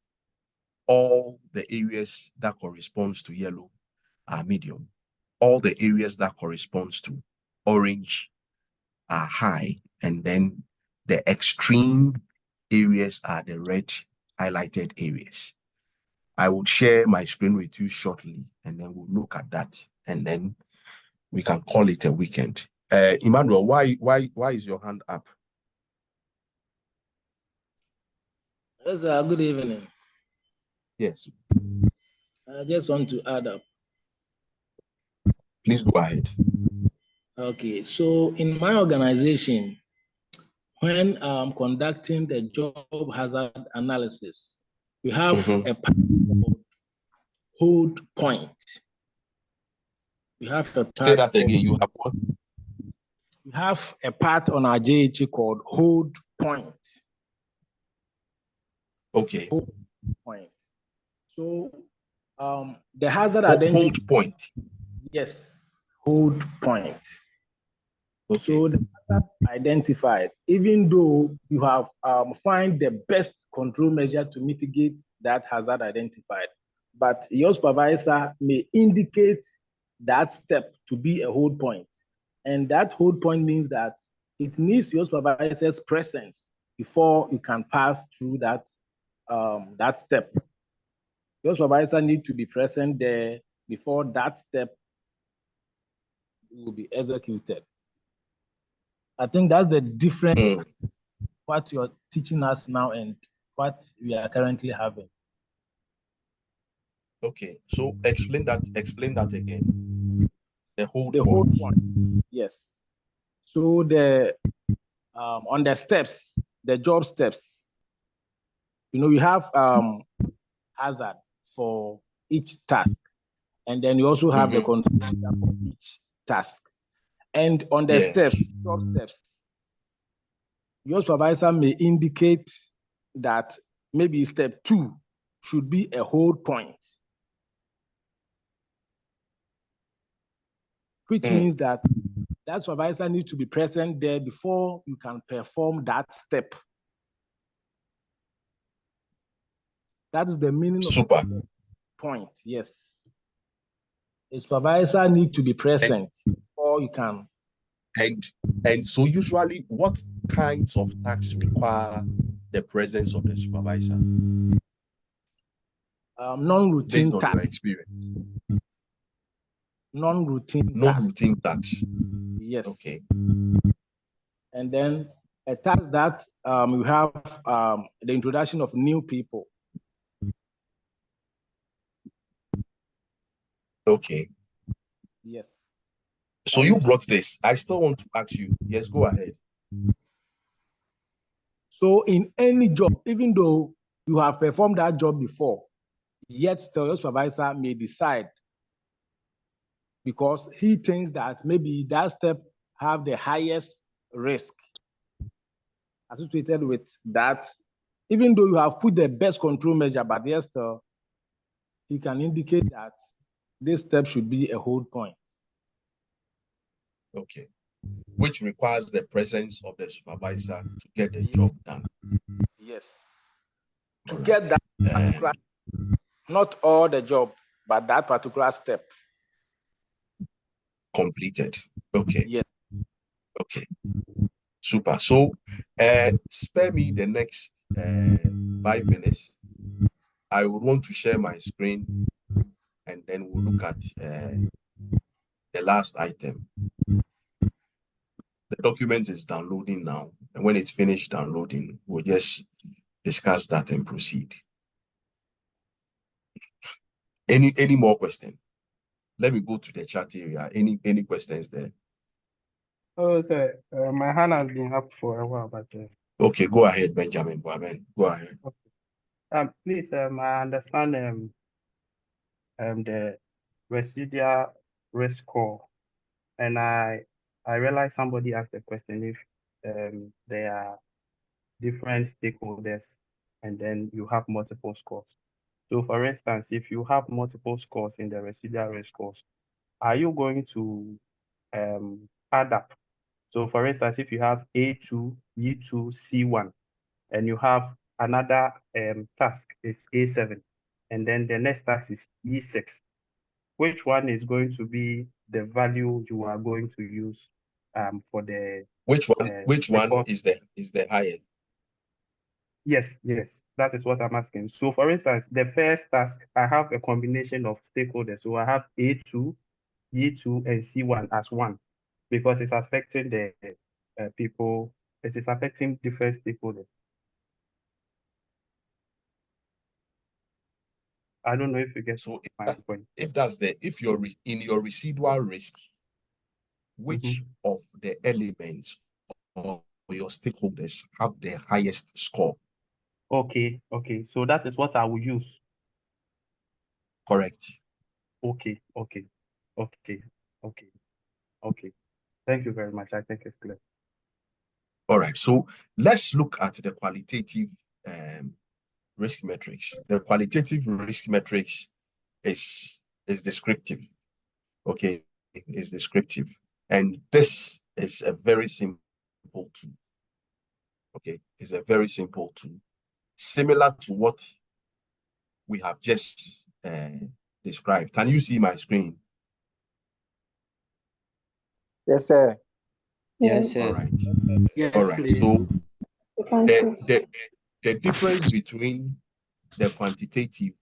All the areas that corresponds to yellow are medium. All the areas that corresponds to orange are high, and then the extreme areas are the red highlighted areas. I will share my screen with you shortly, and then we'll look at that, and then we can call it a weekend. Emmanuel, why is your hand up? Yes, good evening. Yes. I just want to add up. Please go ahead. Okay, so in my organization, when I'm conducting the job hazard analysis, we have a part called hold point. We have a part. Say that again. You have what? We have a part on our JHA called hold point. Okay. Hold point. So the hazard identity. Hold point. Yes, hold point. Okay. So the hazard identified, even though you have find the best control measure to mitigate that hazard identified, but your supervisor may indicate that step to be a hold point. And that hold point means that it needs your supervisor's presence before you can pass through that, that step. Your supervisor needs to be present there before that step will be executed. I think that's the difference what you're teaching us now and what we are currently having. Okay, so explain that again. The hold point. Yes. So the on the steps, the job steps, you know, we have hazard for each task, and then you also have the control for each task. And on the steps, job steps, your supervisor may indicate that maybe step 2 should be a hold point, which means that that supervisor needs to be present there before you can perform that step. That is the meaning of point, yes. A supervisor needs to be present before you can. And so usually what kinds of tasks require the presence of the supervisor? Non-routine tasks. Based on your experience. Non-routine tasks. Yes. Okay. And then a task that we have the introduction of new people. Okay. Yes. So you brought this. I still want to ask you. Yes, go ahead. So in any job, even though you have performed that job before, yet still your supervisor may decide, because he thinks that maybe that step have the highest risk associated with that, even though you have put the best control measure, but yet still he can indicate that this step should be a hold point. Okay. Which requires the presence of the supervisor to get the job done. Yes. To get that particular, not all the job, but that particular step completed. Okay. Yes. Okay. Super. So spare me the next 5 minutes. I would want to share my screen, and then we'll look at the last item. The document is downloading now, and when it's finished downloading, we'll just discuss that and proceed. Any more question? Let me go to the chat area. Any questions there? Oh, sir, my hand has been up for a while, but okay, go ahead, Benjamin. Go ahead. Okay. Please, I understand the residual risk score, and I realize somebody asked the question if there are different stakeholders, and then you have multiple scores. So, for instance, if you have multiple scores in the residual risk scores, are you going to add up? So, for instance, if you have A2, E2, C1, and you have another task is A7, and then the next task is E6, which one is going to be the value you are going to use for the which one record. is the highest? Yes, that is what I'm asking. So for instance, the first task, I have a combination of stakeholders. So I have A2, E2, and C1 as one, because it's affecting the people, it is affecting different stakeholders. I don't know if you get my point. If you're in your residual risk, which of the elements of your stakeholders have the highest score? Okay. So that is what I will use. Correct. Okay. Thank you very much. I think it's clear. All right. So let's look at the qualitative risk metrics. The qualitative risk metrics is descriptive. Okay, is descriptive. And this is a very simple tool. Okay, it's a very simple tool, similar to what we have just described. Can you see my screen? Yes, sir. Yes, sir. All right. Yes, All right. please. So the difference between the quantitative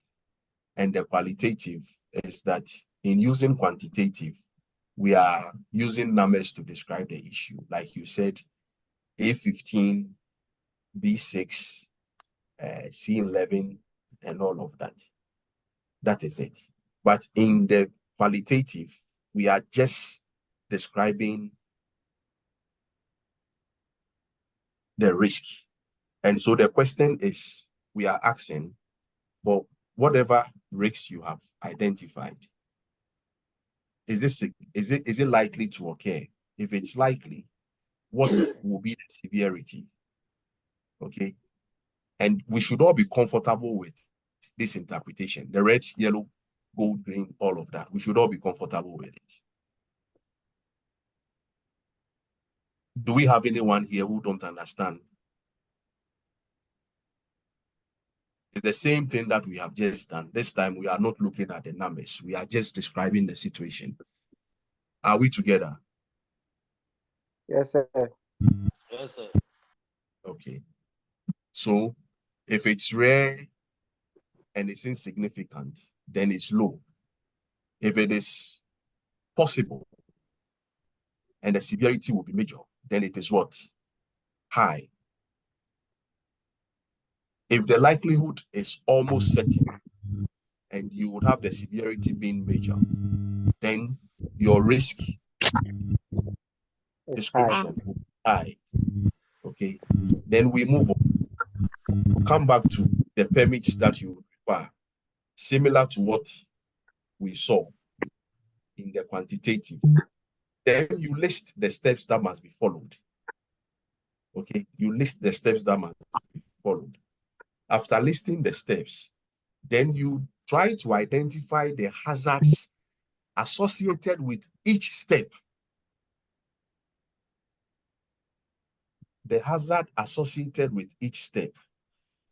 and the qualitative is that in using quantitative, we are using numbers to describe the issue. Like you said, A15, B6, C11, and all of that. That is it. But in the qualitative, we are just describing the risk. And so the question is, we are asking for whatever risks you have identified. Is it likely to occur? If it's likely, what will be the severity? Okay. And we should all be comfortable with this interpretation. The red, yellow, gold, green, all of that. We should all be comfortable with it. Do we have anyone here who don't understand? It's the same thing that we have just done. This time we are not looking at the numbers. We are just describing the situation. Are we together? Yes, sir. Yes, sir. Okay. So if it's rare and it's insignificant, then it's low. If it is possible and the severity will be major, then it is what? High. If the likelihood is almost certain and you would have the severity being major, then your risk description will be high. Okay. Then we move on. We'll come back to the permits that you would require, similar to what we saw in the quantitative. Then you list the steps that must be followed. Okay, you list the steps that must be followed. After listing the steps, then you try to identify the hazards associated with each step. The hazard associated with each step.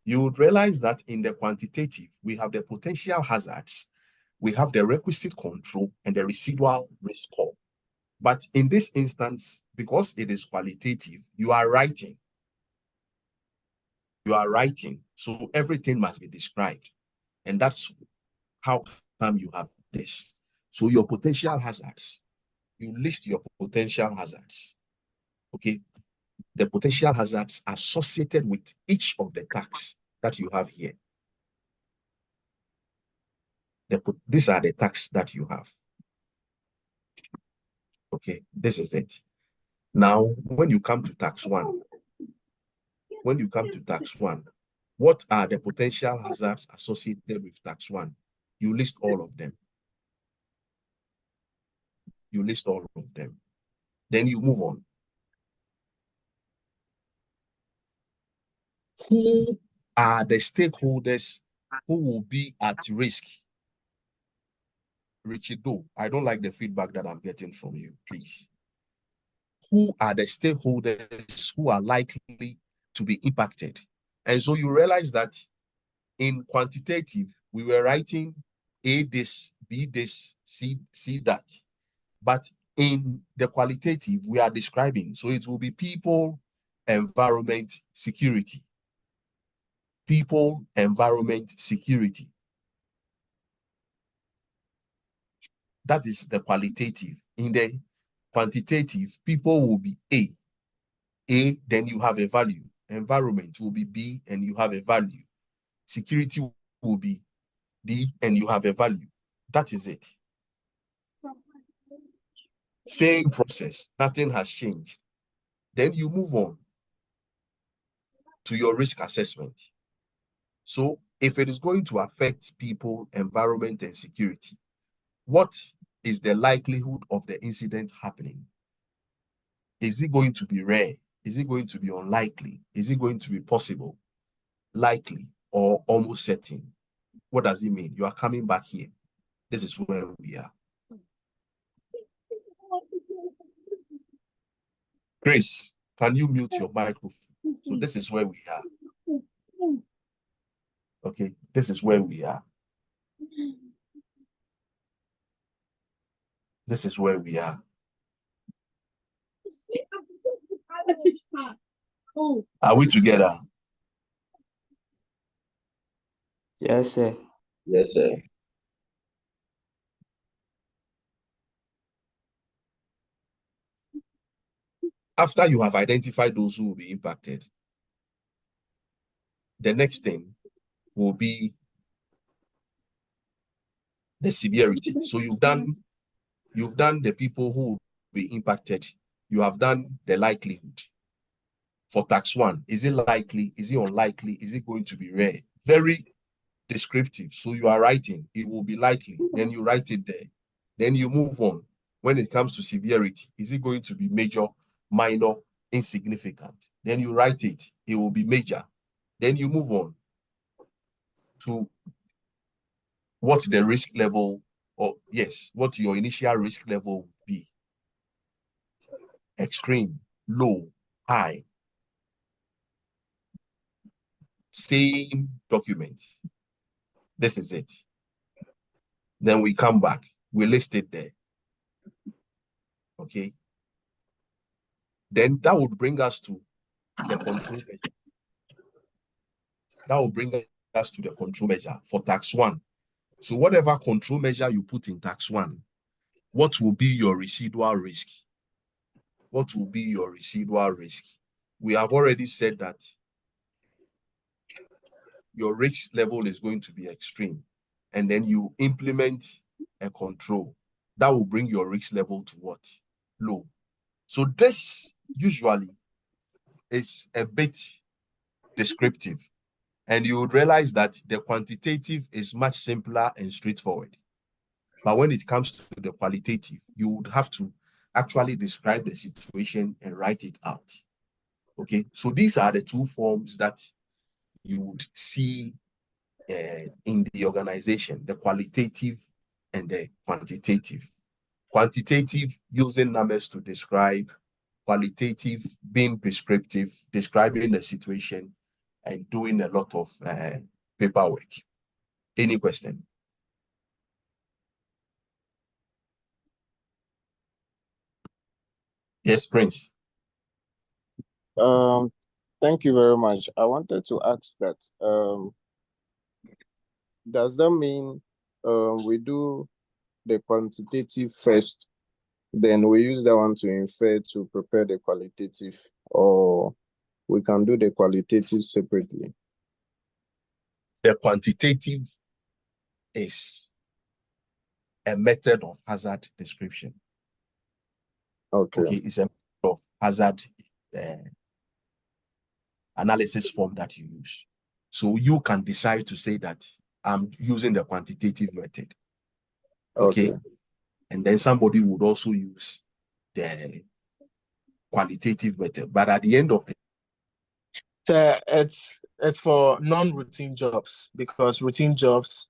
You would realize that in the quantitative, we have the potential hazards, we have the requisite control, and the residual risk score. But in this instance, because it is qualitative, you are writing. You are writing, so everything must be described. And that's how come you have this. So your potential hazards, you list your potential hazards. Okay, the potential hazards associated with each of the tasks that you have here. These are the tasks that you have. Okay, this is it. Now, when you come to tax one, what are the potential hazards associated with tax one? You list all of them. You list all of them. Then you move on. Who are the stakeholders who will be at risk? Richie Do, I don't like the feedback that I'm getting from you, please. Who are the stakeholders who are likely to be impacted? And so you realize that in quantitative, we were writing A this, B this, C that. But In the qualitative, we are describing, so it will be people, environment, security. People, environment, security. That is the qualitative. In the quantitative, people will be A. A, then you have a value. Environment will be B, and you have a value. Security will be D, and you have a value. That is it. Same process. Nothing has changed. Then you move on to your risk assessment. So if it is going to affect people, environment, and security, what is the likelihood of the incident happening? Is it going to be rare? Is it going to be unlikely? Is it going to be possible, likely, or almost certain? What does it mean? You are coming back here. This is where we are. Grace, can you mute your microphone? So this is where we are. Okay, this is where we are. This is where we are. Are we together? Yes, sir. Yes, sir. After you have identified those who will be impacted, the next thing will be the severity. So you've done the people who will be impacted. You have done the likelihood. For tax 1, is it likely? Is it unlikely? Is it going to be rare? Very descriptive. So you are writing, it will be likely. Then you write it there. Then you move on. When it comes to severity, is it going to be major, minor, insignificant? Then you write it, it will be major. Then you move on to what the risk level, or yes, what your initial risk level would be. Extreme, low, high. Same document. This is it. Then we come back. We list it there. Okay. Then that would bring us to the control measure. That will bring us to the control measure for tax 1. So whatever control measure you put in tax 1, what will be your residual risk? What will be your residual risk? We have already said that your risk level is going to be extreme, and then you implement a control that will bring your risk level to what? Low. So this usually is a bit descriptive, and you would realize that the quantitative is much simpler and straightforward. But when it comes to the qualitative, you would have to actually describe the situation and write it out. Okay, so these are the two forms that you would see in the organization, the qualitative and the quantitative. Quantitative, using numbers to describe; qualitative, being prescriptive, describing the situation and doing a lot of paperwork. Any question? Yes, Prince. Thank you very much. I wanted to ask that does that mean we do the quantitative first, then we use that one to infer to prepare the qualitative, or we can do the qualitative separately? The quantitative is a method of hazard description. Okay, it's a method of hazard analysis form that you use. So you can decide to say that I'm using the quantitative method. Okay. And then somebody would also use the qualitative method. But at the end of the So it's for non-routine jobs, because routine jobs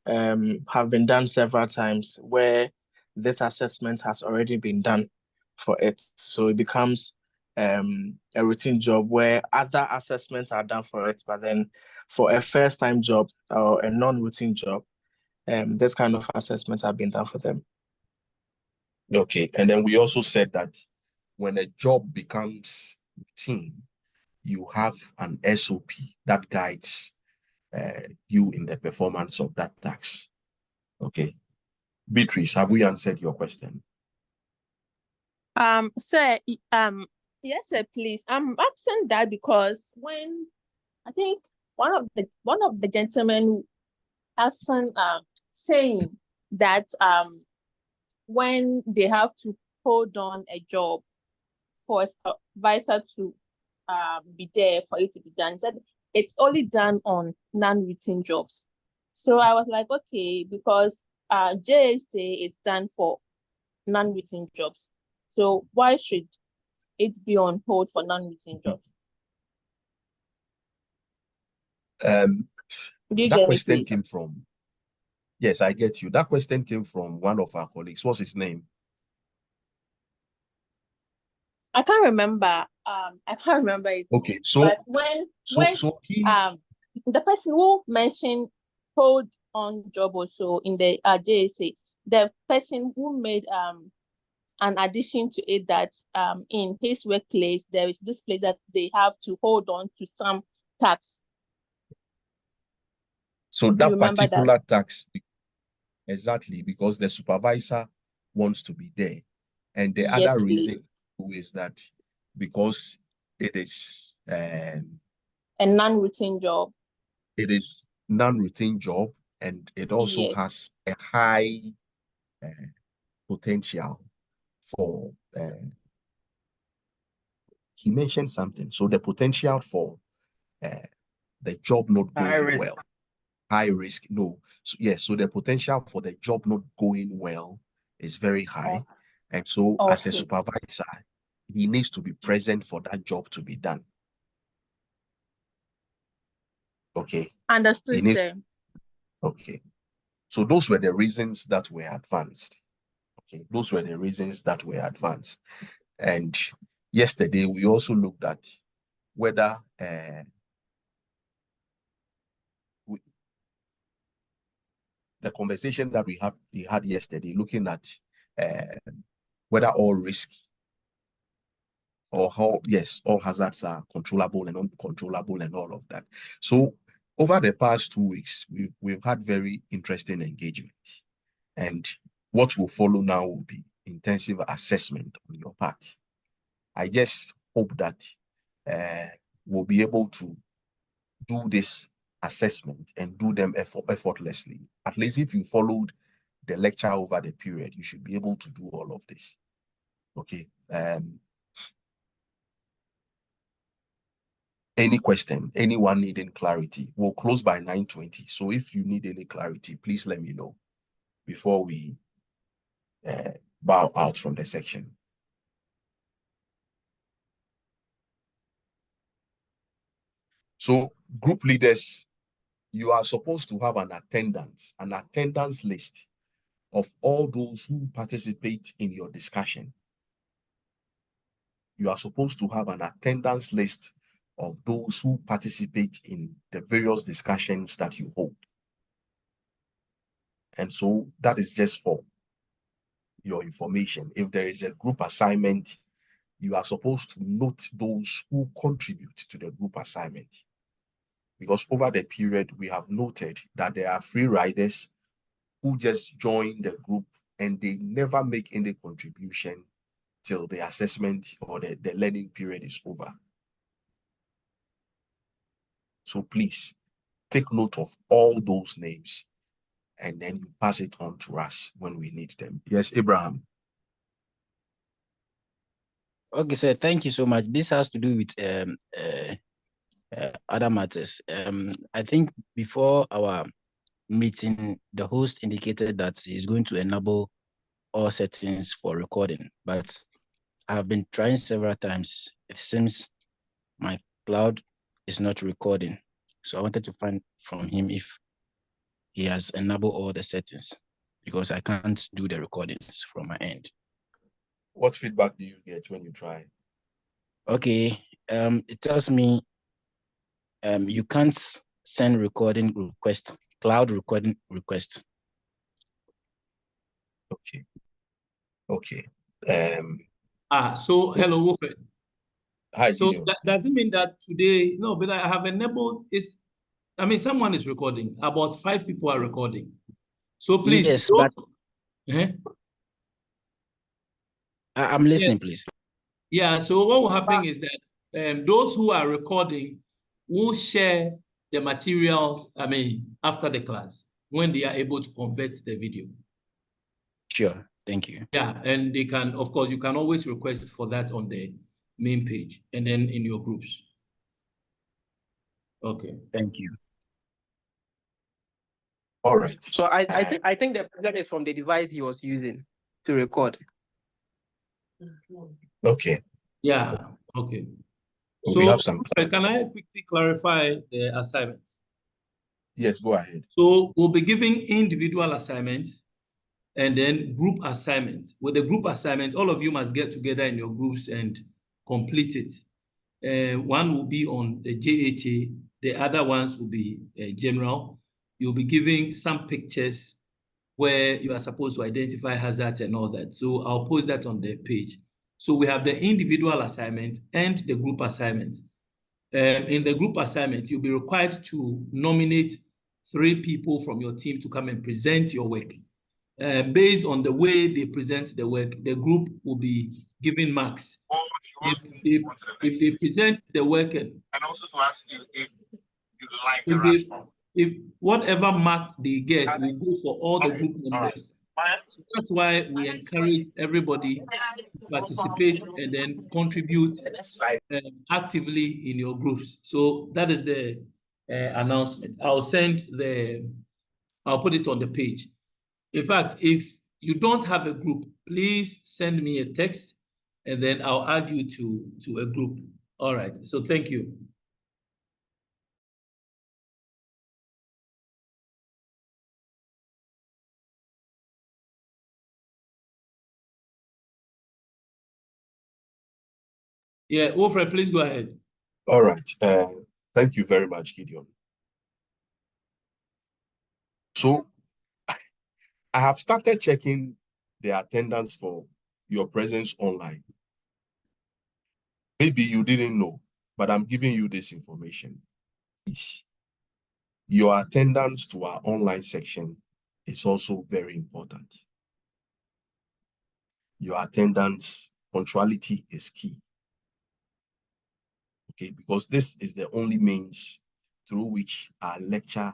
have been done several times where this assessment has already been done for it. So it becomes a routine job where other assessments are done for it, but then for a first-time job or a non-routine job, this kind of assessments have been done for them. Okay, and then we also said that when a job becomes routine, you have an SOP that guides you in the performance of that task. Okay. Beatrice, have we answered your question? Sir, yes, sir, please. I'm asking that because when I think one of the gentlemen asking saying that when they have to hold on a job for a supervisor to be there for it to be done, he said it's only done on non-routine jobs. So I was like, okay, because JSA is done for non-routine jobs. So why should it be on hold for non-routine jobs? That question came from, yes, I get you. That question came from one of our colleagues. What's his name? I can't remember. I can't remember it. Okay, so but when the person who mentioned hold on job also in the JSA, the person who made an addition to it that in his workplace there is this place that they have to hold on to some tax. So that particular tax, exactly, because the supervisor wants to be there. And the other reason is that because it is a non-routine job. It is non-routine job, and it also has a high potential for he mentioned something. So the potential for the job not going well, high risk, no. So yes, so the potential for the job not going well is very high. And so as a supervisor, he needs to be present for that job to be done. Okay. Understood, sir. Okay. So those were the reasons that were advanced. Okay. Those were the reasons that were advanced. And yesterday, we also looked at whether the conversation that we had yesterday, looking at whether all risk or how, yes, all hazards are controllable and uncontrollable and all of that. So over the past 2 weeks, we've had very interesting engagement. And what will follow now will be intensive assessment on your part. I just hope that we'll be able to do this assessment and do them effortlessly. At least if you followed the lecture over the period, you should be able to do all of this. Okay. Any question, anyone needing clarity? We'll close by 9:20. So if you need any clarity, please let me know before we bow out from the section. So group leaders, you are supposed to have an attendance list of all those who participate in your discussion. You are supposed to have an attendance list of those who participate in the various discussions that you hold. And so that is just for your information. If there is a group assignment, you are supposed to note those who contribute to the group assignment. Because over the period, we have noted that there are free riders who just join the group and they never make any contribution till the assessment or the learning period is over. So please take note of all those names and then you pass it on to us when we need them. Yes, Abraham. Okay, sir. Thank you so much. This has to do with other matters. I think before our meeting, the host indicated that he's going to enable all settings for recording, but I've been trying several times. It seems my cloud is not recording. So I wanted to find from him if he has enabled all the settings, because I can't do the recordings from my end. What feedback do you get when you try? Okay, it tells me you can't send recording request, cloud recording request. Okay. Okay. So hello, Wilfred. Hi, So Gideon. that doesn't mean that today, no, but I have enabled someone is recording. About 5 people are recording. So please, Yes, but I'm listening, yeah. please. Yeah, so what will happen is that those who are recording will share the materials, after the class, when they are able to convert the video. Sure, thank you. Yeah, and they can, of course, you can always request for that on the main page and then in your groups. Okay. Thank you. All right. So I think the problem is from the device he was using to record. Okay. Yeah, okay. We So have some. can I quickly clarify the assignments? Yes, go ahead. So we'll be giving individual assignments and then group assignments. With the group assignment, all of you must get together in your groups and complete it. One will be on the JHA, the other ones will be general. You'll be giving some pictures where you are supposed to identify hazards and all that. So I'll post that on the page. So we have the individual assignment and the group assignment. In the group assignment, you'll be required to nominate 3 people from your team to come and present your work. Based on the way they present the work, the group will be given marks. If they present the work and also to ask you if you like the rationale. If whatever mark they get will go for all the group members. So that's why we encourage everybody to participate and then contribute actively in your groups. So that is the announcement. I'll put it on the page. In fact, if you don't have a group, please send me a text and then I'll add you to a group. All right, so thank you. Yeah, Wilfred, please go ahead. All right. Thank you very much, Gideon. So I have started checking the attendance for your presence online. Maybe you didn't know, but I'm giving you this information. Your attendance to our online section is also very important. Your attendance, punctuality is key. Okay, because this is the only means through which our lecture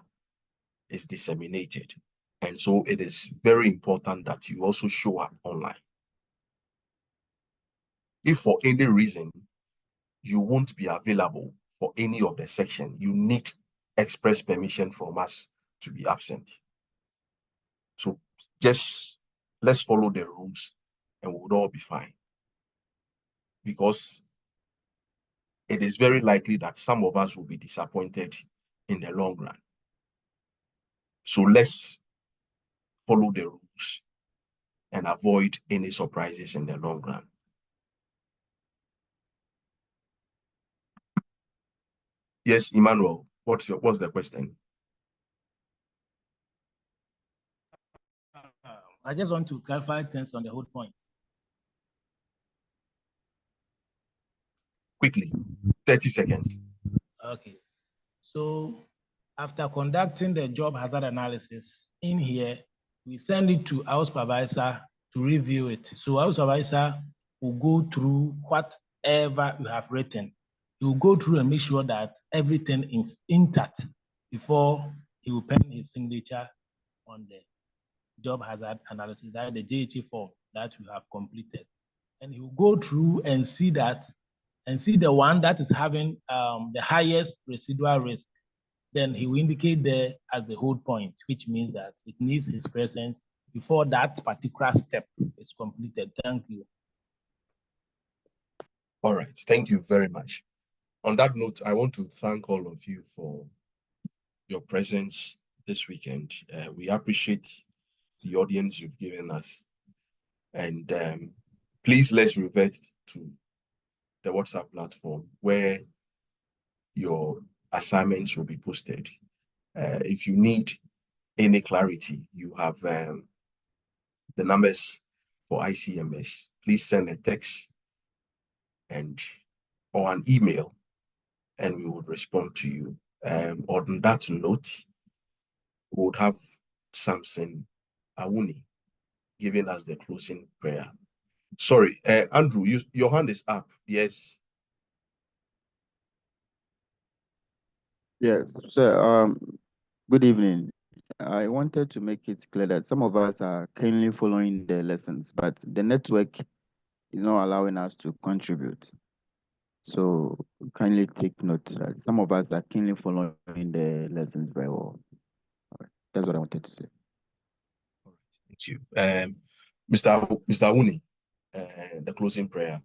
is disseminated. And so it is very important that you also show up online. If for any reason you won't be available for any of the section, you need express permission from us to be absent. So just let's follow the rules and we'll all be fine. Because it is very likely that some of us will be disappointed in the long run. So let's follow the rules and avoid any surprises in the long run. Yes, Emmanuel, what's the question? I just want to clarify things on the whole point. Quickly, 30 seconds. Okay. So after conducting the job hazard analysis in here, we send it to our supervisor to review it. So our supervisor will go through whatever you have written. He will go through and make sure that everything is intact before he will pen his signature on the job hazard analysis, that is the JHA form that you have completed. And he will go through and see the one that is having the highest residual risk. Then he will indicate there as the hold point, which means that it needs his presence before that particular step is completed. Thank you. All right, thank you very much. On that note, I want to thank all of you for your presence this weekend. We appreciate the audience you've given us. And please, let's revert to the WhatsApp platform where your assignments will be posted. If you need any clarity, you have the numbers for ICMS, please send a text or an email, and we would respond to you. On that note, we would have Samson Awuni giving us the closing prayer. Sorry, Andrew, your hand is up. Yes. Yes, sir. Good evening. I wanted to make it clear that some of us are keenly following the lessons, but the network is not allowing us to contribute. So kindly take note that some of us are keenly following the lessons very well. That's what I wanted to say. Thank you. Mr. Awuni, the closing prayer.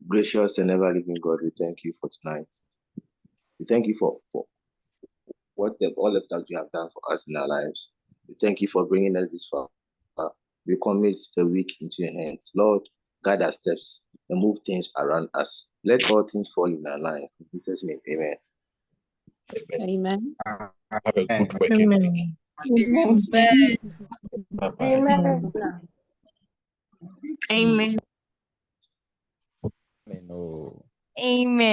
Gracious and ever living God, we thank you for tonight. We thank you for all that you have done for us in our lives. We thank you for bringing us this far. We commit a week into your hands. Lord, guide our steps and move things around us. Let all things fall in our lives. In Jesus' name, amen. Amen. Have a good working week. Amen. Bye-bye. Amen. Amen. Amen. Amen.